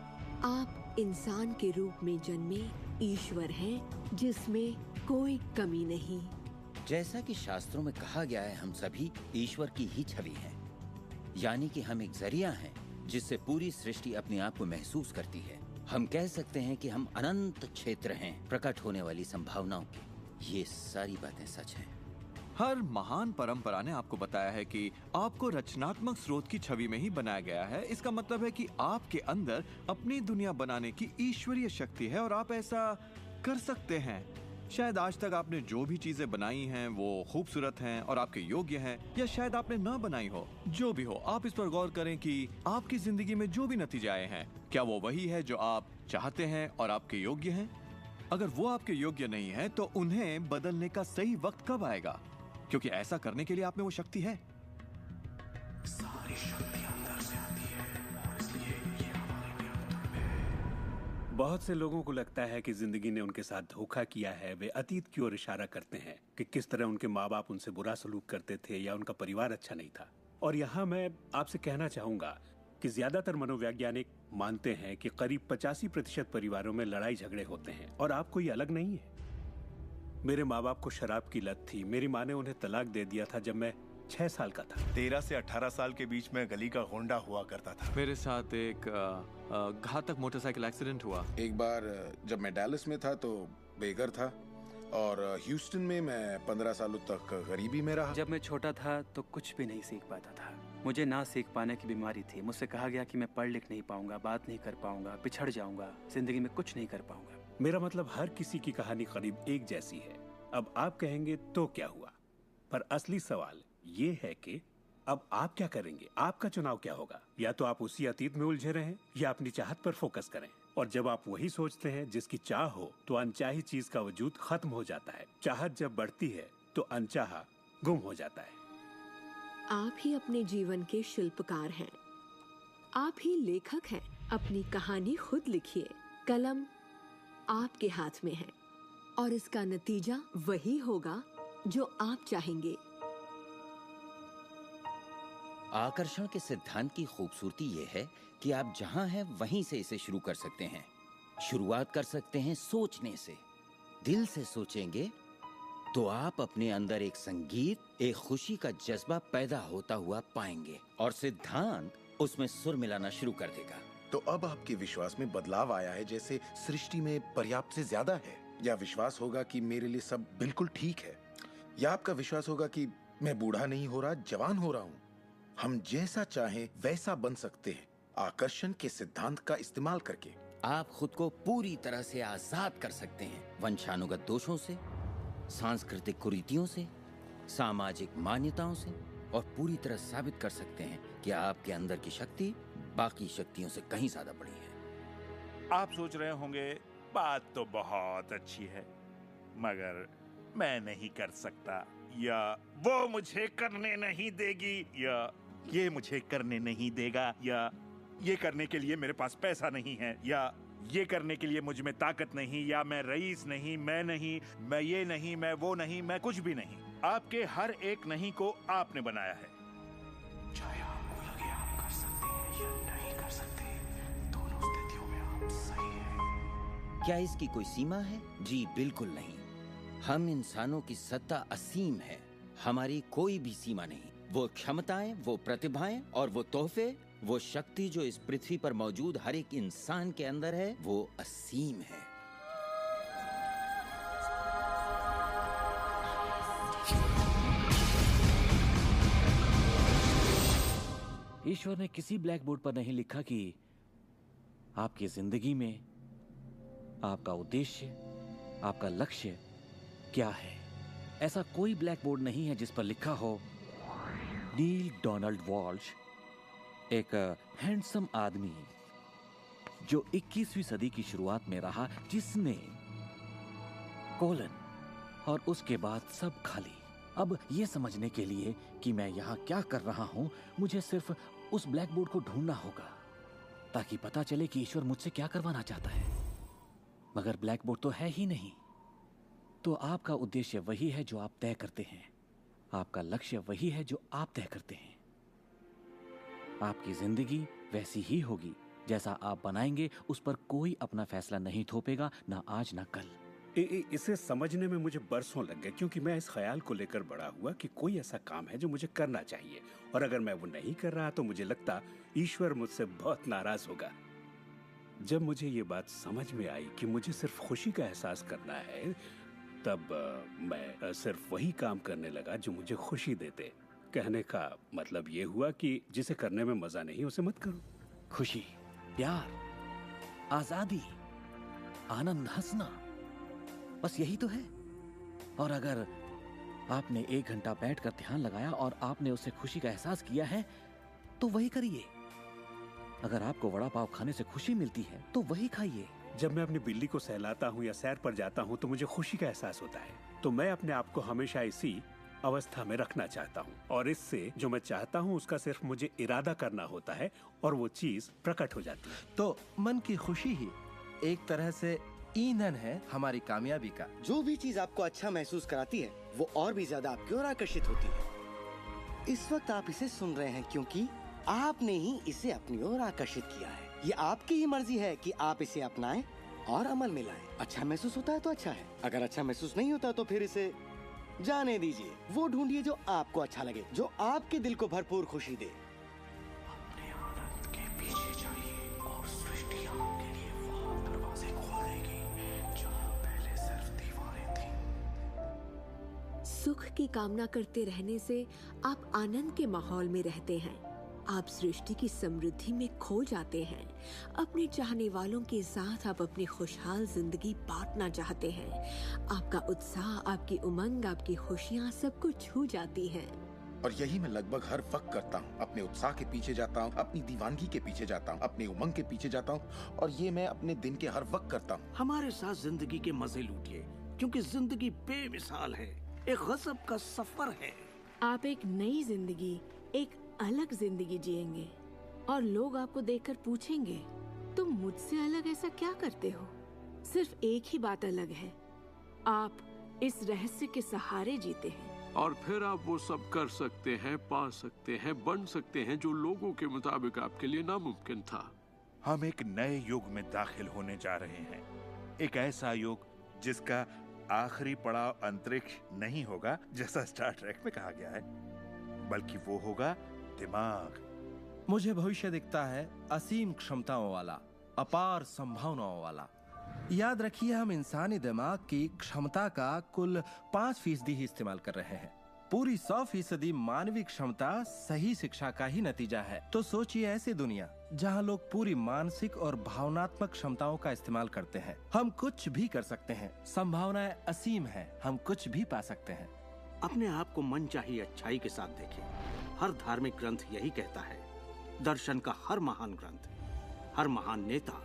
आप इंसान के रूप में जन्मे ईश्वर हैं, जिसमें कोई कमी नहीं। जैसा कि शास्त्रों में कहा गया है, हम सभी ईश्वर की ही छवि हैं। यानी कि हम एक जरिया हैं जिससे पूरी सृष्टि अपने आप को महसूस करती है। हम कह सकते हैं कि हम अनंत क्षेत्र हैं प्रकट होने वाली संभावनाओं की। ये सारी बातें सच हैं। हर महान परंपरा ने आपको बताया है कि आपको रचनात्मक स्रोत की छवि में ही बनाया गया है। इसका मतलब है कि आपके अंदर अपनी दुनिया बनाने की ईश्वरीय शक्ति है और आप ऐसा कर सकते हैं। शायद आज तक आपने जो भी चीजें बनाई हैं वो खूबसूरत हैं और आपके योग्य हैं, या शायद आपने ना बनाई हो। जो भी हो, आप इस पर गौर करें कि आपकी जिंदगी में जो भी नतीजे आए हैं, क्या वो वही है जो आप चाहते हैं और आपके योग्य हैं? अगर वो आपके योग्य नहीं है तो उन्हें बदलने का सही वक्त कब आएगा? क्योंकि ऐसा करने के लिए आप में वो शक्ति है। सारी शक्ति अंदर से आती है और इसलिए ये हमारे नियंत्रण में है। बहुत से लोगों को लगता है कि जिंदगी ने उनके साथ धोखा किया है। वे अतीत की ओर इशारा करते हैं कि किस तरह उनके माँ बाप उनसे बुरा सलूक करते थे या उनका परिवार अच्छा नहीं था। और यहाँ मैं आपसे कहना चाहूंगा कि ज्यादातर मनोवैज्ञानिक मानते हैं कि करीब 85% परिवारों में लड़ाई झगड़े होते हैं और आप कोई अलग नहीं है। मेरे माँ बाप को शराब की लत थी। मेरी माँ ने उन्हें तलाक दे दिया था जब मैं 6 साल का था। 13 से 18 साल के बीच में गली का गुंडा हुआ करता था। मेरे साथ एक घातक मोटरसाइकिल एक्सीडेंट हुआ। एक बार जब मैं डैलस में था तो बेघर था और ह्यूस्टन में मैं 15 सालों तक गरीबी में रहा। जब मैं छोटा था तो कुछ भी नहीं सीख पाता था। मुझे ना सीख पाने की बीमारी थी। मुझसे कहा गया कि मैं पढ़ लिख नहीं पाऊंगा, बात नहीं कर पाऊंगा, पिछड़ जाऊंगा, जिंदगी में कुछ नहीं कर पाऊंगा। मेरा मतलब हर किसी की कहानी करीब एक जैसी है। अब आप कहेंगे तो क्या हुआ, पर असली सवाल ये है कि अब आप क्या करेंगे? आपका चुनाव क्या होगा? या तो आप उसी अतीत में उलझे रहें या अपनी चाहत पर फोकस करें। और जब आप वही सोचते हैं जिसकी चाह हो तो अनचाही चीज का वजूद खत्म हो जाता है। चाहत जब बढ़ती है तो अनचाहा गुम हो जाता है। आप ही अपने जीवन के शिल्पकार हैं, आप ही लेखक हैं। अपनी कहानी खुद लिखिए। कलम आपके हाथ में है और इसका नतीजा वही होगा जो आप चाहेंगे। आकर्षण के सिद्धांत की खूबसूरती ये है कि आप जहां हैं वहीं से इसे शुरू कर सकते हैं। शुरुआत कर सकते हैं सोचने से। दिल से सोचेंगे तो आप अपने अंदर एक संगीत, एक खुशी का जज्बा पैदा होता हुआ पाएंगे और सिद्धांत उसमें सुर मिलाना शुरू कर देगा। तो अब आपके विश्वास में बदलाव आया है, जैसे सृष्टि में पर्याप्त से ज्यादा है, या विश्वास होगा कि मेरे लिए सब बिल्कुल ठीक है, या आपका विश्वास होगा कि मैं बूढ़ा नहीं हो रहा, जवान हो रहा हूँ। हम जैसा चाहें वैसा बन सकते हैं आकर्षण के सिद्धांत का इस्तेमाल करके। आप खुद को पूरी तरह से आजाद कर सकते हैं वंशानुगत दोषों से, सांस्कृतिक कुरीतियों से, सामाजिक मान्यताओं से, और पूरी तरह साबित कर सकते हैं कि आपके अंदर की शक्ति बाकी शक्तियों से कहीं ज्यादा बड़ी है। आप सोच रहे होंगे बात तो बहुत अच्छी है, मगर मैं नहीं कर सकता, या वो मुझे करने नहीं देगी, या ये मुझे करने नहीं देगा, या ये करने के लिए मेरे पास पैसा नहीं है, या ये करने के लिए मुझ में ताकत नहीं, या मैं रईस नहीं, मैं ये नहीं, मैं वो नहीं, मैं कुछ भी नहीं। आपके हर एक नहीं को आपने बनाया है। चाहे आपको लगे आप कर सकते हैं या नहीं कर सकते, दोनों स्थितियों में आप सही हैं। क्या इसकी कोई सीमा है? जी बिल्कुल नहीं। हम इंसानों की सत्ता असीम है। हमारी कोई भी सीमा नहीं। वो क्षमताएं, वो प्रतिभाएं और वो तोहफे, वो शक्ति जो इस पृथ्वी पर मौजूद हर एक इंसान के अंदर है, वो असीम है। ईश्वर ने किसी ब्लैक बोर्ड पर नहीं लिखा कि आपकी जिंदगी में आपका उद्देश्य, आपका लक्ष्य क्या है। ऐसा कोई ब्लैक बोर्ड नहीं है जिस पर लिखा हो नील डोनाल्ड वॉल्श, एक हैंडसम आदमी जो 21वीं सदी की शुरुआत में रहा, जिसने कोलन और उसके बाद सब खाली। अब यह समझने के लिए कि मैं यहां क्या कर रहा हूं, मुझे सिर्फ उस ब्लैक बोर्ड को ढूंढना होगा ताकि पता चले कि ईश्वर मुझसे क्या करवाना चाहता है। मगर ब्लैक बोर्ड तो है ही नहीं। तो आपका उद्देश्य वही है जो आप तय करते हैं, आपका लक्ष्य वही है जो आप तय करते हैं। आपकी जिंदगी वैसी ही होगी जैसा आप बनाएंगे। उस पर कोई अपना फैसला नहीं थोपेगा, ना आज ना कल। इसे समझने में मुझे बरसों लग गए, क्योंकि मैं इस ख्याल को लेकर बड़ा हुआ कि कोई ऐसा काम है जो मुझे करना चाहिए, और अगर मैं वो नहीं कर रहा तो मुझे लगता ईश्वर मुझसे बहुत नाराज होगा। जब मुझे ये बात समझ में आई कि मुझे सिर्फ खुशी का एहसास करना है, तब मैं सिर्फ वही काम करने लगा जो मुझे खुशी देते। कहने का मतलब ये हुआ कि जिसे करने में मजा नहीं उसे मत करो। खुशी, प्यार, आजादी, आनंद, हंसना, बस यही तो है। और अगर आपने 1 घंटा बैठकर ध्यान लगाया और आपने उससे खुशी का एहसास किया है तो वही करिए। अगर आपको वड़ा पाव खाने से खुशी मिलती है तो वही खाइए। जब मैं अपनी बिल्ली को सहलाता हूँ या सैर पर जाता हूँ तो मुझे खुशी का एहसास होता है। तो मैं अपने आप को हमेशा इसी अवस्था में रखना चाहता हूँ, और इससे जो मैं चाहता हूँ उसका सिर्फ मुझे इरादा करना होता है और वो चीज प्रकट हो जाती है। तो मन की खुशी ही एक तरह से ईंधन है हमारी कामयाबी का। जो भी चीज आपको अच्छा महसूस कराती है वो और भी ज्यादा आपकी ओर आकर्षित होती है। इस वक्त आप इसे सुन रहे हैं क्योंकि आपने ही इसे अपनी ओर आकर्षित किया है। ये आपकी ही मर्जी है कि आप इसे अपनाएं और अमल में लाएं। अच्छा महसूस होता है तो अच्छा है, अगर अच्छा महसूस नहीं होता तो फिर इसे जाने दीजिए। वो ढूंढिए जो आपको अच्छा लगे, जो आपके दिल को भरपूर खुशी दे। अपने आनंद के पीछे जाइए और सृष्टि आपके लिए वहाँ दरवाजे खोल देगी जहाँ पहले सिर्फ दीवारें थीं। सुख की कामना करते रहने से आप आनंद के माहौल में रहते हैं। आप सृष्टि की समृद्धि में खो जाते हैं। अपने चाहने वालों के साथ आप अपनी खुशहाल जिंदगी बांटना चाहते हैं। आपका उत्साह, आपकी उमंग, आपकी खुशियाँ सब कुछ छू जाती हैं। और यही मैं लगभग हर वक्त करता हूँ। अपने उत्साह के पीछे जाता हूँ, अपनी दीवानगी के पीछे जाता हूँ, अपने उमंग के पीछे जाता हूँ, और ये मैं अपने दिन के हर वक्त करता हूँ। हमारे साथ जिंदगी के मजे लूटिए, क्योंकि जिंदगी बेमिसाल है, एक गजब का सफर है। आप एक नई जिंदगी, एक अलग जिंदगी जिएंगे और लोग आपको देखकर पूछेंगे, तुम मुझसे अलग ऐसा क्या करते हो? सिर्फ एक ही बात अलग है, आप इस रहस्य के सहारे जीते हैं। और फिर आप वो सब कर सकते हैं, पा सकते हैं, बन सकते हैं जो लोगों के मुताबिक आपके लिए नामुमकिन था। हम एक नए युग में दाखिल होने जा रहे हैं। एक ऐसा युग जिसका आखिरी पड़ाव अंतरिक्ष नहीं होगा जैसा स्टार ट्रेक में कहा गया है, बल्कि वो होगा दिमाग। मुझे भविष्य दिखता है असीम क्षमताओं वाला, अपार संभावनाओं वाला। याद रखिए, हम इंसानी दिमाग की क्षमता का कुल 5% ही इस्तेमाल कर रहे हैं। पूरी 100% मानवीय क्षमता सही शिक्षा का ही नतीजा है। तो सोचिए ऐसी दुनिया जहां लोग पूरी मानसिक और भावनात्मक क्षमताओं का इस्तेमाल करते हैं। हम कुछ भी कर सकते हैं, संभावनाएं असीम है, हम कुछ भी पा सकते हैं। अपने आप को मनचाही अच्छाई के साथ देखिए। हर धार्मिक ग्रंथ यही कहता है। दर्शन का हर महान ग्रंथ, हर महान नेता,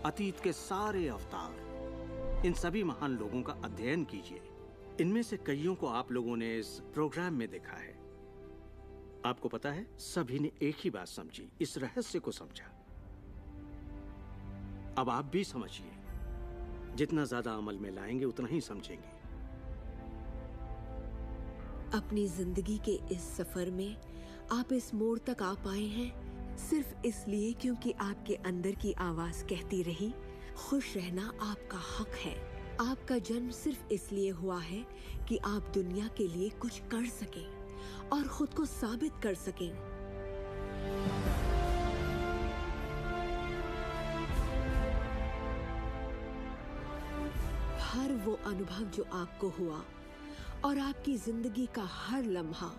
अतीत के सारे अवतार, इन सभी महान लोगों का अध्ययन कीजिए। इनमें से कईयों को आप लोगों ने इस प्रोग्राम में देखा है। आपको पता है, सभी ने एक ही बात समझी, इस रहस्य को समझा। अब आप भी समझिए। जितना ज्यादा अमल में लाएंगे उतना ही समझेंगे। अपनी जिंदगी के इस सफर में आप इस मोड़ तक आ पाए हैं सिर्फ इसलिए क्योंकि आपके अंदर की आवाज कहती रही, खुश रहना आपका हक है। आपका जन्म सिर्फ इसलिए हुआ है कि आप दुनिया के लिए कुछ कर सकें और खुद को साबित कर सकें। हर वो अनुभव जो आपको हुआ और आपकी जिंदगी का हर लम्हा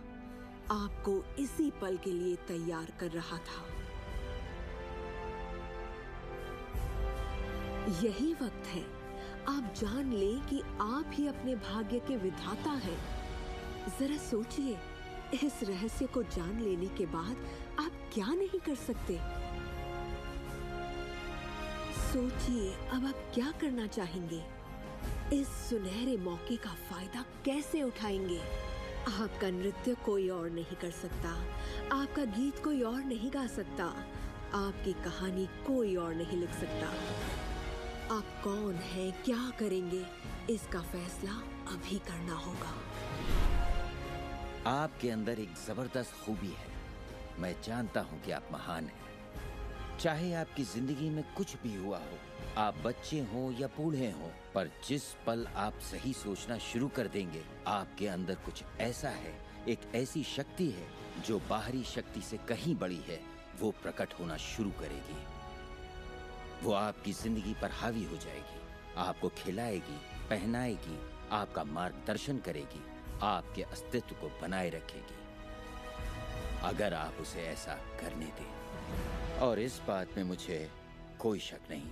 आपको इसी पल के लिए तैयार कर रहा था। यही वक्त है आप जान लें कि आप ही अपने भाग्य के विधाता हैं। जरा सोचिए, इस रहस्य को जान लेने के बाद आप क्या नहीं कर सकते? सोचिए, अब आप क्या करना चाहेंगे? इस सुनहरे मौके का फायदा कैसे उठाएंगे? आपका नृत्य कोई और नहीं कर सकता, आपका गीत कोई और नहीं गा सकता, आपकी कहानी कोई और नहीं लिख सकता। आप कौन हैं, क्या करेंगे, इसका फैसला अभी करना होगा। आपके अंदर एक जबरदस्त खूबी है। मैं जानता हूं कि आप महान हैं। चाहे आपकी जिंदगी में कुछ भी हुआ हो, आप बच्चे हो या बूढ़े हो, पर जिस पल आप सही सोचना शुरू कर देंगे, आपके अंदर कुछ ऐसा है, एक ऐसी शक्ति है जो बाहरी शक्ति से कहीं बड़ी है, वो प्रकट होना शुरू करेगी। वो आपकी जिंदगी पर हावी हो जाएगी, आपको खिलाएगी, पहनाएगी, आपका मार्गदर्शन करेगी, आपके अस्तित्व को बनाए रखेगी, अगर आप उसे ऐसा करने दें। और इस बात में मुझे कोई शक नहीं